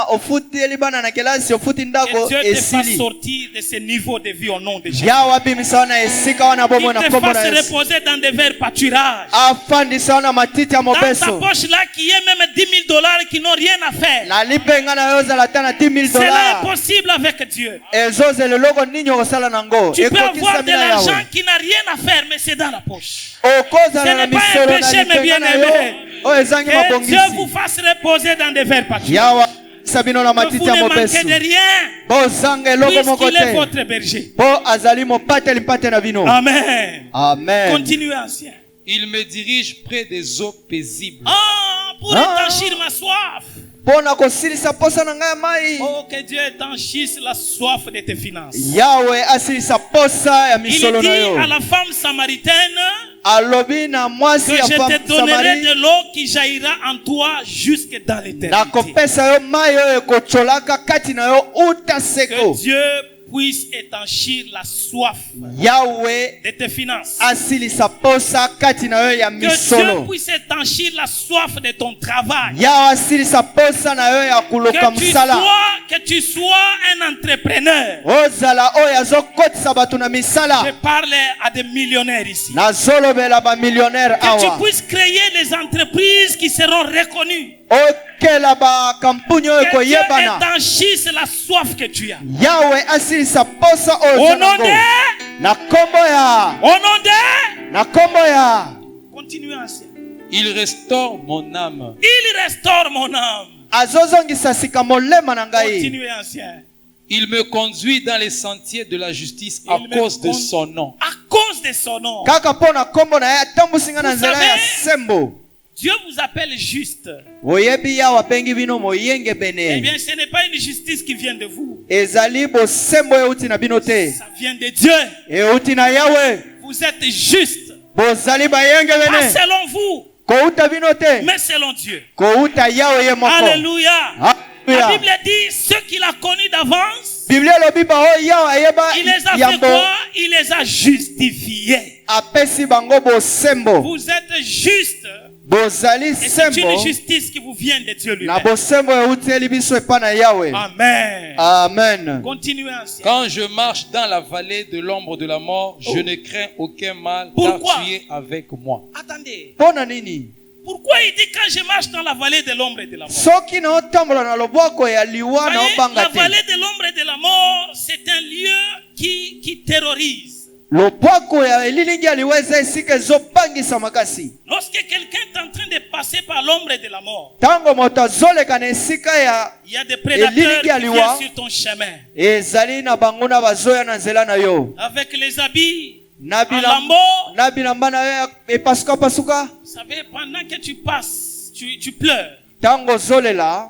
ofuteli bana na kelasi ofuti Que ndako Dieu te fasse esili. sortir de ce niveau de vie au nom de Jésus. yawe abimisa wana esika wana Il bomoi na te kombo na fasse Yesu. reposer dans des verres pâturages. afandisa wana matiti ya Dans ta mobeso. poche là, qui est même 10 000 dollars qui n'ont rien à faire. na lipenga na yo ozala ata na 10 000 Cela dollars. est possible avec Dieu. ezozela eloko nini okosala nango. Tu peux avoir ekokisa de mina l'argent yawe. qui n'a rien à faire, mais c'est dans la poche. okozala Ce na n'est pas un misolo na péché, mais lipenga na bien-aimé. yo oyo ezangi Que Dieu vous mabongisi. fasse reposer dans des verres pâturages. yawe sabino na Que matiti vous ya ne mobeso. manquez de rien, bozanga eloko moko puisqu'il est te. votre berger. po azali mopateli mpate na bino. Amen. amen. Continuez, ancien. Il me dirige près des eaux paisibles. Pour étanchir ma soif. mpo na kosilisa posa na ngai ya mai. Oh, que Dieu étanchisse la soif de tes finances. yawe asilisa posa ya Il misolo dit na yo. à la femme samaritaine alobi na mwasi que ya je te donnerai Samari. de l'eau qui jaillira en toi jusque dans l'éternité. nakopesa yo mai oyo ekotsolaka kati na yo uta Que seko. Dieu puisse étanchir la soif yawe de tes finances. asilisa posa kati na yo ya Que Dieu misolo. puisse étanchir la soif de ton travail. yawe asilisa posa na yo ya koluka mosala. Que tu sois un entrepreneur. ozala oyo azokotisa bato na Je misala. parle à des millionnaires ici. nazolobela bamillionnaire Que tu awa. puisses créer des entreprises qui seront reconnues. okela bakampuni oyo Que Dieu ekoyebana. étanchisse la soif que tu as. yawe asilisa posa oyo Au oza nom nango. de... na kombo ya Au nom de... na kombo ya Continuez ancien. Il restaure mon âme. Il restaure mon âme. azozongisa sika molema na ngai. Continuez ancien. Il me conduit dans les sentiers de la justice à Il me cause de conduit- son nom. À cause de son nom. kaka mpo na kombo na ye atambusi nga na Vous nzela ya savez- sembo. Dieu vous appelle juste. oyebi yawe abengi bino moyenge Eh bene. bien, ce n'est pas une justice qui vient de vous. ezali bosembo euti na bino te. Ça vient de Dieu. euti na yawe. Vous êtes juste. bozali bayenge Pas bene. selon vous, kouta bino te. mais selon Dieu. kouta yawe ye moko. Alléluia. La Alléluia. Bible dit, ceux qu'il a connus d'avance, biblia elobi baoyo yawe ayeba il les a fait yambo. quoi? Il les a justifiés. apesi bango bosembo. Vous êtes juste. bozali Et c'est sembo. une justice qui vous vient de Dieu na lui-même. bosembo eutieli biso epa na yawe. Amen. amen. Continuez ancien. Quand je marche dans la vallée de l'ombre de la mort, je ne crains aucun mal, Pourquoi? car tu es avec moi. Attendez. mpo na nini. Pourquoi il dit quand je marche dans la vallée de l'ombre et de la mort? soki naotambola na lobwako ya liwa Voyez, naobanga la te. vallée de l'ombre et de la mort, c'est un lieu qui terrorise. lobwako ya elilingi ya liwa eza esika ezobangisa makasi. Lorsque quelqu'un est en train de passer par l'ombre et de la mort, ntango moto azoleka na esika ya il y a des prédateurs Elilingi qui aliwa. viennent sur ton chemin. ezali na bango na bazoya na nzela na yo. Avec les habits na en lambeaux. na bilamba na yo ya epasukapasuka. Vous savez, pendant que tu passes, tu pleures. ntango ozolela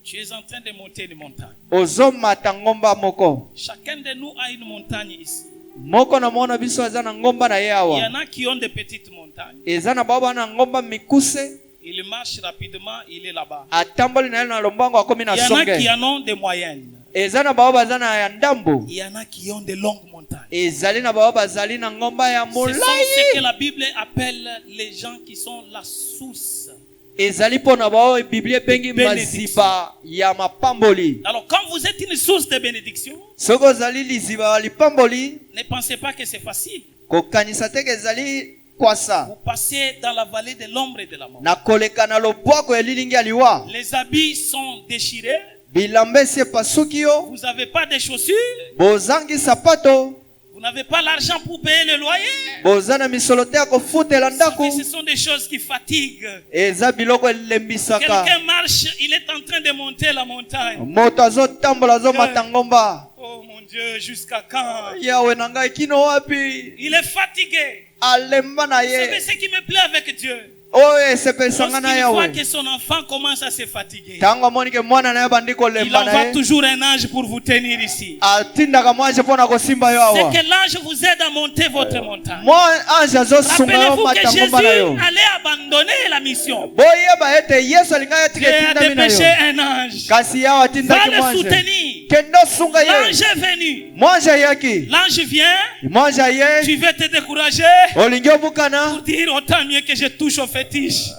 Tu es en train de monter une montagne. ozomata ngomba moko. Chacun de nous a une montagne ici. moko na mona biso aza na ngomba na ye Il y awa. en a qui ont des petites montagnes. eza na bao bana ngomba mikuse. Il marche rapidement, il est là-bas. atamboli na ye na lombango akomi Il na y en a qui songe. en ont des moyennes. eza na bao baza na ya ndambo. Il y en a qui ont des longues montagnes. ezali na bao bazali na ngomba ya Ce sont ce que molai. la Bible appelle les gens qui sont la source. ezali mpo na bao biblia ebengi Bénédiction. maziba ya mapamboli. Alors, quand vous êtes une source de bénédiction, soki ozali liziba ya lipamboli ne pensez pas que c'est facile. kokanisa teke ezali kwasa Vous passez dans la vallée de l'ombre et de la mort. na koleka na lobwako ya lilingi ya liwa. Les habits sont déchirés. bilamba esi epasuki yo. Vous n'avez pas de chaussures. bozangi sapato. Vous n'avez pas l'argent pour payer le loyer. boza na misolo te ya kofutela Vous ndako. savez, ce sont des choses qui fatiguent. Eza biloko elembisaka. Quelqu'un marche, il est en train de monter la montagne. Moto azotambola azomata ngomba. Oh mon Dieu, jusqu'à quand? Yawe na ngai kino wapi? Il est fatigué. Alemba na Vous savez ye. ce qui me plaît avec Dieu? Oyo esepesanga na Lorsqu'il voit yawe. que son enfant commence à se fatiguer, Tango amoni ke mwana na ye bandi il kolemba na envoie ye. toujours un ange pour vous tenir ici. Atindaka mwanje mpona kosimba yo C'est awa. que l'ange vous aide à monter votre montagne. Mwa ange azosunga yo Rappelez-vous que mata Jésus ngomba na yo. allait abandonner la mission. Boyeba ete Yesu alinga Dieu yatika a etindami na dépêché yo. un ange. Kasi yawe Va atindaki le mwanje. soutenir. Kendo sunga ye. L'ange est venu. Mwanje ayaki. L'ange vient. Mwanje aye. Tu veux te décourager Olingi obukana. pour dire autant mieux que je touche au fétiche.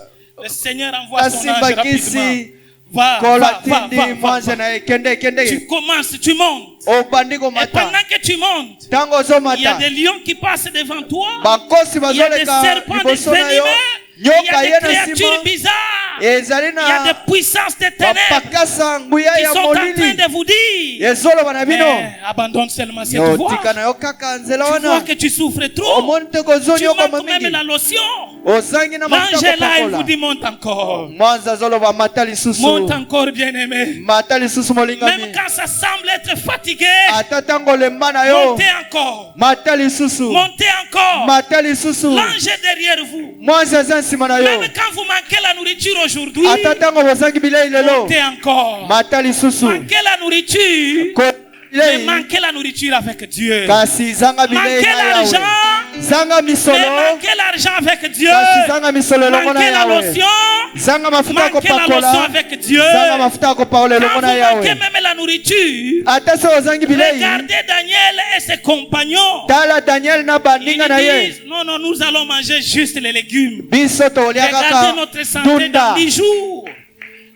Le Seigneur envoie son ange rapidement. Asimbakisi. Va, Kola va, va, tindi va, va, mwanje va. na ye. Kende Tu kende. commences, tu montes. Obandi Et komata. pendant que tu montes, Tango il y a ozomata. des lions qui passent devant toi. Bakosi Il y a des bazoleka serpents, des liboso na yo. venimeux. Il y Nyoka a ye des na créatures nsima. bizarres. Ezali Il y a des na puissances des ténèbres bapakasa nguya qui ya sont en train molili. de vous dire, Ezoloba na bino. abandonne seulement cette Yo voie. tika na yo kaka nzela Tu vois wana. que tu souffres trop. Omoni te Tu kozoni yo kama manques même mingi. la lotion. Ozangi na L'ange mafuta est là, il vous kopakola. dit monte encore. Mwanza azoloba mata lisusu. Monte encore, bien-aimé. Mata lisusu molingami. Même quand ça semble être fatigué, Ata tango lemba na yo. montez encore. Mata lisusu. Montez encore. Mata lisusu. L'ange est derrière vous. Mwanza aza nsima na yo. Même quand vous manquez la nourriture aujourd'hui, Ata tango bozangi bilei lelo. montez encore. Mata lisusu. Manquez la nourriture, Ko mais bilei. manquez la nourriture avec Dieu. Kasi zanga bilei Manquez na l'argent, yawe. Zanga mais misolo. manquez l'argent avec Dieu. Kasi zanga misolo elongo na Manquez la yawe. lotion, Zanga mafuta ya manquez la lotion kopakola. avec Dieu. Zanga mafuta ya kopakola Quand elongo vous na manquez yawe. même la nourriture, Ata so ozangi bilei. regardez Daniel et ses compagnons. Tala Daniel na Ils baninga na ye. disent, non, non, nous allons manger juste les légumes. Biso tolia Regardez kaka notre santé dans dunda. 10 jours.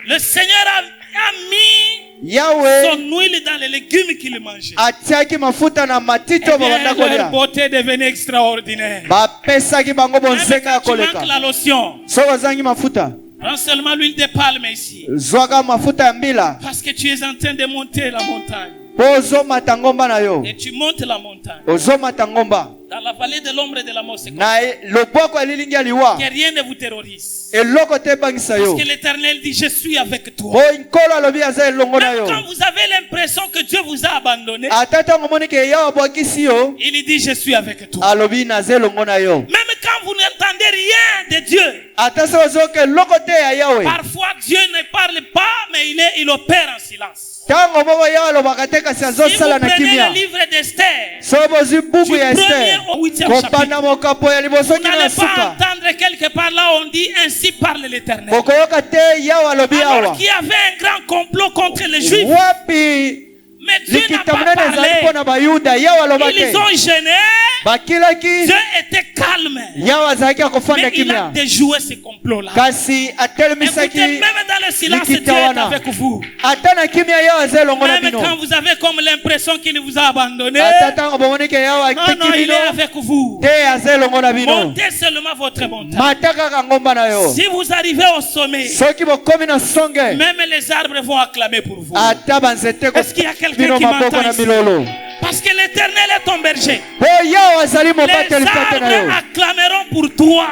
Le Seigneur a mis Yawe son huile dans les légumes qu'il mangeait. atiaki mafuta na matiti Eh oyo bien, babanda leur kolia. beauté devenait extraordinaire. Bapesaki bango Même bonzenga ya quand tu manques koleka. la lotion, Soki ozangi mafuta, prends seulement l'huile de palme ici. zwaka mafuta ya mbila Parce que tu es en train de monter la montagne. mpo ozomata ngomba na yo. Et tu montes la montagne. Ozomata ngomba. Dans la vallée de l'ombre et de la mort, c'est comme Na loboko ya lilingi ya liwa. que rien ne vous terrorise. Eloko te ebangisa yo. Parce que l'Éternel dit, je suis avec toi. Po nkolo alobi aza elongo na Même yo. quand vous avez l'impression que Dieu vous a abandonné, Ata ntango omoni ke yawe abwakisi yo, il dit, je suis avec toi. alobi naza elongo na yo. Même quand vous n'entendez rien de Dieu, Ata soki ozoyoka eloko te ya yawe. parfois Dieu ne parle pas, mais il opère en silence. Ntango moko yawe alobaka te kasi Si vous azosala na prenez kimia. le livre d'Esther, Soki bozwi buku du ya premier Ester, au 8e chapitre, kopanda mokapo ya liboso vous kino na n'allez pas suka, entendre quelque part là on dit ainsi parle l'Éternel. bokoyoka te yawe alobi Alors awa. qu'il y avait un grand complot contre les Juifs, Wapi mais Dieu n'a likita pas munene ezali mpo parlé. na bayuda, yawe aloba Ils te. ont gêné, Bakilaki, Dieu était calme, yawe azalaki akofanda mais il a kimia. déjoué ce complot-là. Kasi Écoutez, atelemisaki même dans le silence, Dieu likita est wana. avec vous. Ata na kimia yawe aza elongo na Même bino. quand vous avez comme l'impression qu'il vous a abandonné, Ata ntango bomoni ke yawe non, ateki non, il bino, est avec vous. te aza elongo na bino. Montez seulement votre montagne. Mata kaka ngomba na yo. Si vous arrivez au sommet, Soki bokomi na songe, même les arbres vont acclamer pour vous. ata banzete Est-ce qu'il y a quelqu'un bino qui maboko m'entend na ici? milolo. Parce que l'Éternel est ton berger. Po yawe azali Les mobateli pete na yo. arbres acclameront pour toi.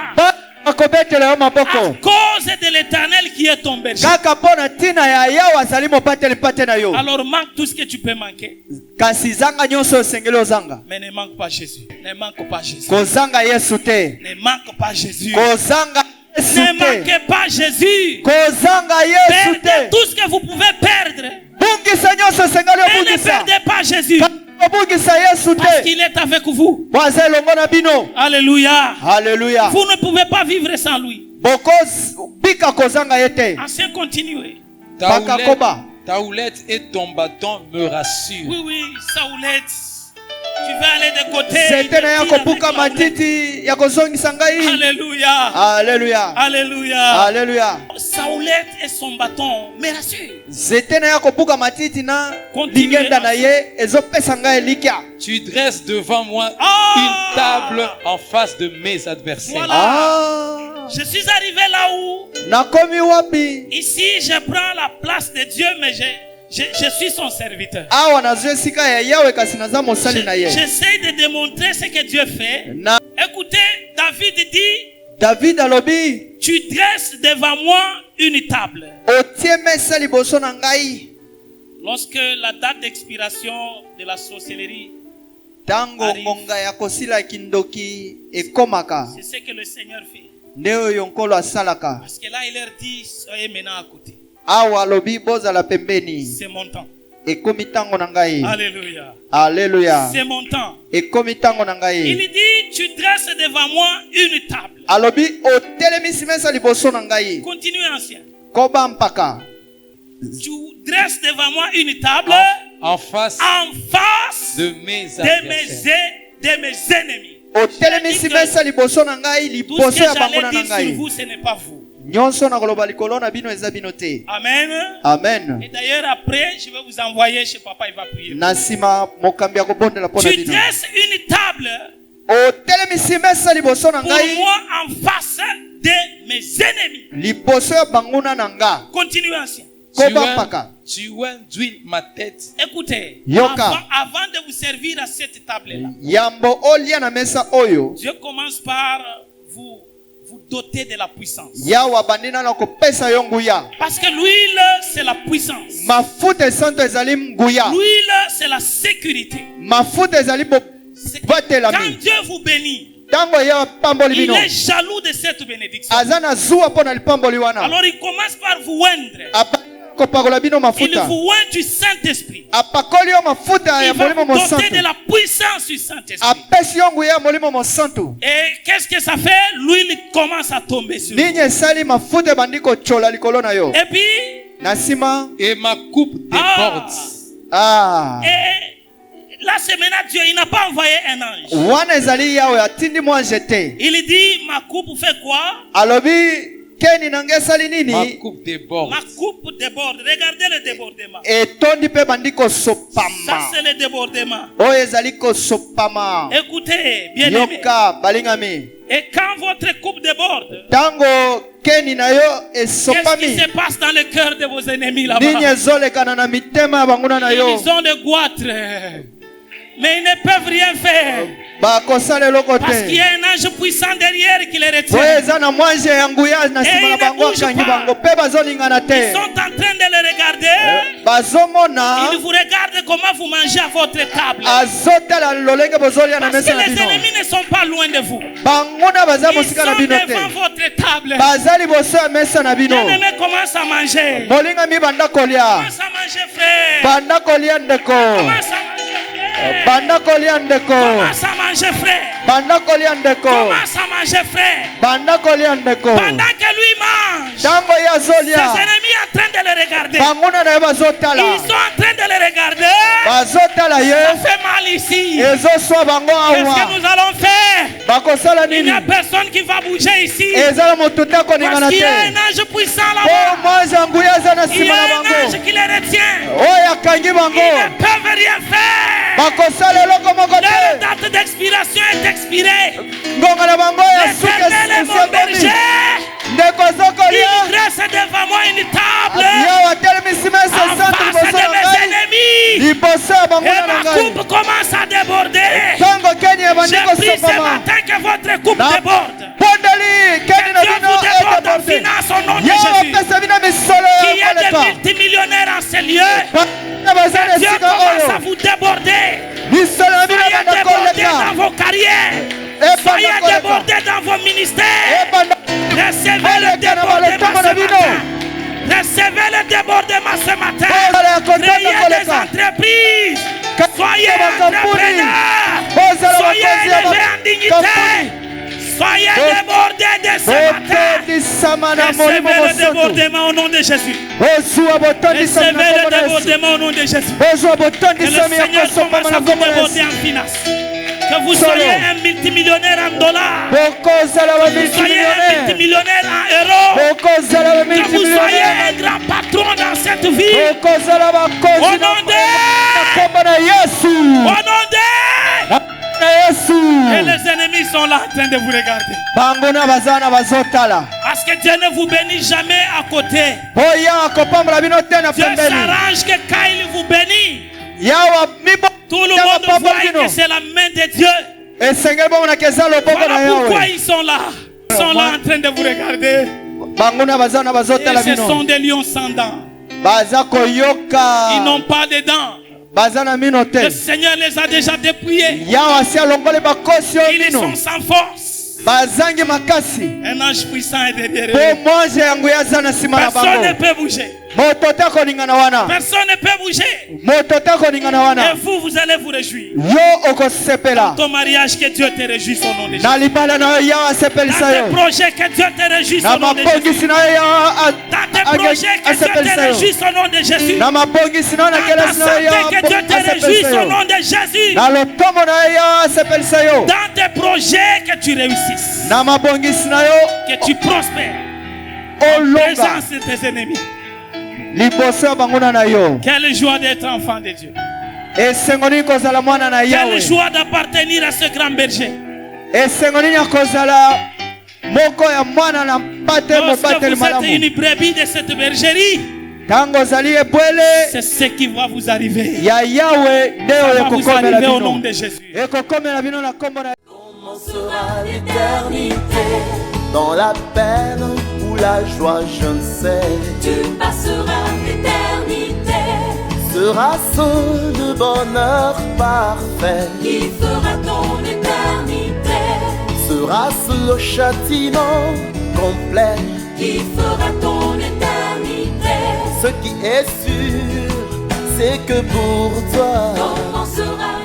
Bakobetela yo À maboko. cause de l'Éternel qui est ton berger. Kaka mpo na ntina ya yawe azali mobateli pete na yo. Alors manque tout ce que tu peux manquer. Kasi zanga nyonso osengeli ozanga. Mais ne manque pas Jésus. Ne manque pas Jésus. Kozanga Yesu te. Ne manque pas Jésus. Kozanga Yesu Ne te. manquez pas Jésus. Kozanga Yesu Perdez te. tout ce que vous pouvez perdre. Bungisa nyonso osengeli Mais ne obungisa. perdez pas Jésus. Obungisa Yesu Parce te. qu'il est avec vous. Po aza elongo na bino. Alléluia. Haleluya. Vous ne pouvez pas vivre sans lui. Boko bika kozanga ye te. Ancien continuez. Bakakoba. Ta houlette et ton bâton me rassurent. Oui, oui, Saoulette. Tu vas aller de côté. Zete na ya il te dit kobuka avec la houlette. matiti ya kozongisa ngai. Alléluia. Haleluya. Alléluia. Haleluya. Saoulette et son bâton me rassurent. Zete na ya kobuka matiti na Continue. lingenda na ye ezopesa ngai elikya. Tu dresses devant moi Ah! une table en face de mes adversaires. Voilà. Ah. Je suis arrivé là où, Nakomi wapi? ici, je prends la place de Dieu, mais Je suis son serviteur. awa nazwi esika ya yawe kasi naza mosali na ye. J'essaie de démontrer ce que Dieu fait. Na Écoutez, David dit, David alobi, tu dresses devant moi une table. otie mesa liboso na ngai. Lorsque la date d'expiration de la sorcellerie, Tango Arrive. ngonga ya kosila kindoki ekomaka. c'est ce que le Seigneur fait. Nde oyo nkolo asalaka. Parce que là, il leur dit, soyez maintenant à côté. Awa alobi bozala pembeni. C'est mon temps. Ekomi tango na ngai. Alléluia. Alléluia. C'est mon temps. Ekomi tango na Il ngai. dit, tu dresses devant moi une table. Alobi otelemisi mesa liboso na ngai. Continue, ancien. Koba mpaka. Tu dresses devant moi une table En face en face de mes de adversaires. de mes ennemis. Otelemisi mesa liboso na ngai Tout ce liboso que ya bango j'allais na dire sur ngai. vous, ce n'est pas vous. Nyonso na koloba likolo na bino eza bino te. Amen. Amen. Et d'ailleurs, après, je vais vous envoyer chez papa, il va prier. Na nsima mokambi ya kobondela mpo na Tu bino. dresses une table Otelemisi mesa liboso na pour ngai moi en face de mes ennemis. liboso ya banguna na nga. Continue, ancien. Koba mpaka. Tu induis ma tête Écoutez, Yoka. avant de vous servir à cette table-là, Yambo olia na mesa oyo. Dieu commence par vous doter de la puissance. Yawa bandina na kopesa yo nguya. Parce que l'huile, c'est la puissance. Mafuta esanto ezali nguya. L'huile, c'est la sécurité. Mafuta ezali C'est que botelami. quand Dieu vous bénit, Tango ya pamboli il bino. est jaloux de cette bénédiction. Azana zuwa po na lipamboli wana. Alors il commence par vous oindre. Kopakola bino Il mafuta. vous oint du Saint-Esprit. Apakoli yo mafuta ya Il va molimo vous doter mosantu. de la puissance du Saint-Esprit. Apesi yo nguya ya molimo mosantu. Et qu'est-ce que ça fait? L'huile commence à tomber sur vous. Nini esali mafuta ebandi kochola likolo na yo. Et puis, Na nsima. et ma coupe déborde. Ah. et là c'est maintenant Dieu, il n'a pas envoyé un ange. Wana ezali yawe atindi mwa jete. Il dit, ma coupe fait quoi? Alobi keni nange esali Ma nini? coupe déborde. Ma coupe déborde. Regardez le débordement. Etondi pe bandi Ça kosopama. c'est le débordement. Oyo ezali kosopama. Écoutez, bien aimé. Yoka balingami. Et quand votre coupe déborde, Tango keni na yo qu'est-ce qui esopami. se passe dans le cœur de vos ennemis Nini là-bas? ezolekana na mitema ya banguna na yo. Ils ont le goitre. Mais ils ne peuvent rien faire. Bakosala eloko Parce qu'il y te. a un ange puissant derrière qui les Oyo retient. eza na mwanje ya nguya na nsima na bango akangi bango pe bazolingana Ils te. sont en train de le regarder. Bazomona Ils vous regardent comment vous mangez à votre table. azotala lolenge bozolia na Parce mesa que na les bino. ennemis ne sont pas loin de vous. Banguna baza Ils mosika na sont bino devant te. votre table. Baza liboso ya mesa na bino. Bien-aimé commence à manger. Molingami banda kolia. Commence à manger, frère. Banda kolia ndeko. Commence à manger, frère. Banda kolia ndeko. Commence à manger, frère. Banda kolia ndeko. Commence à manger, frère. Banda kolia ndeko. Pendant que lui mange, Tango ya ses zolia. ennemis sont en train de le regarder. Banguna na yo Ils bazotala. sont en train de le regarder. Bazotala Ça ye. fait mal ici. Ezoswa bango Qu'est-ce que awa. nous allons faire? Bakosala Il n'y nini? a personne qui va bouger ici. Ezala moto te Parce koningana qu'il y a te. un ange puissant Po là-bas. mwanje ya nguya eza na Il y nsima a na un bango. ange qui les retient. Oyo akangi Ils bango. ne peuvent rien faire. Bakosala eloko moko Leur te. date d'expiration est expirée. Ngonga na bango ya suka L'éternel est mon berger. ndeko zokolia. Il dresse devant moi une table Yawe atelemisi mesa en santu face liboso de na mes ngai. ennemis. Liboso ya Et banguna na ma ngai. coupe commence à déborder. Tango keni ebandi J'ai pris ce kosopama. matin que votre coupe Na- déborde. Pondeli keni na Dieu bino vous déborde en edeborde. finance au nom de Yawe Jésus. apesa bino misolo Qu'il y a des ekoleka. multimillionnaires en ces lieux. Bana baza na Dieu esika commence à oyo. vous déborder. Misolo na bino Soyez ebanda débordés koleka. dans vos carrières. Soyez débordés dans vos ministères. Ebanda Recevez le débordement ce matin. Recevez le débordement ce matin. Créez des entreprises. Soyez entrepreneurs. Soyez élevés en dignité. Soyez débordés de ce matin. botondisama na molimo Recevez le mosantu. débordement au nom de Jésus. Ozwa botondisama Recevez na le kombo na Yesu. débordement au nom de Jésus. Ozwa Que le botondisama ya Seigneur kosopama commence na à vous kombo na déborder Yesu. en finance. Que vous soyez un multimillionnaire en dollars. Bokozala ba Que vous soyez un multimillionnaire. multimillionnaire en euros. Bokozala ba Que vous soyez multimillionnaire. un grand patron dans cette vie. Bokozala ba Au kozi nom na kombo na Yesu. Au nom de Na Yesu. Et les ennemis sont là en train de vous regarder. banguna bazana bazotala. Parce que Dieu ne vous bénit jamais à côté. Oya akopambula bino te na Dieu pembeni. s'arrange que quand il vous bénit, Yawa mibo. tout le monde voit que c'est la main de Dieu. Esengeli bomona keza loboko na Voilà pourquoi Yawe. ils sont là. Ils sont là en train de vous regarder. Banguna bazana Et bazotala ce sont bino. des lions sans dents. Baza Ils koyoka. n'ont pas de dents. Bazana mino Le te. Seigneur les a déjà dépouillés. Yawa si alongole bakosi Ils mino. sont sans force. Bazangi makasi. Un ange puissant est derrière Po eux. monje yangu yaza na sima na Personne ne bango. peut bouger. Moto te koningana wana. Personne ne peut bouger. Moto te koningana wana. Et vous, vous allez vous réjouir. Yo okosepela. Ton mariage, que Dieu te réjouisse au nom de Jésus. Na libala na yo Yawa asepelisa Dans yo. tes projets, que Dieu te réjouisse Na au nom de Jésus. mabongisi na yo Yawa Dans tes projets, que Dieu te asepelisa yo. réjouisse au nom de Jésus. Na mabongisi na Dans ta kelasi na yo santé, Yawa que Dieu te réjouisse asepelisa au yo. nom de Jésus. Na lotomo na yo Yawa asepelisa yo. Dans tes projets, que tu réussisses. Na mabongisi na yo Que tu prospères. En olonga présence de tes ennemis. liboso ya banguna na yo. Quelle joie d'être enfant de Dieu. Esengo nini kozala mwana na Quelle Yawe. joie d'appartenir à ce grand berger. Esengo nini ya kozala moko ya mwana na mpate Lorsque mobateli vous êtes malamu. une brebis de cette bergerie, Tango ozali ebwele c'est ce qui va vous arriver. ya Yawe nde Ça oyo va vous ekokomela arriver au nom bino. de Jésus. Ekokomela bino na kombo na Comment sera l'éternité? dans la peine ou la joie, je ne sais. Tu passeras l'éternité. Sera-ce le bonheur parfait? Qui fera ton éternité? Sera-ce le châtiment complet? Qui fera ton éternité? Ce qui est sûr, c'est que pour toi, Comment sera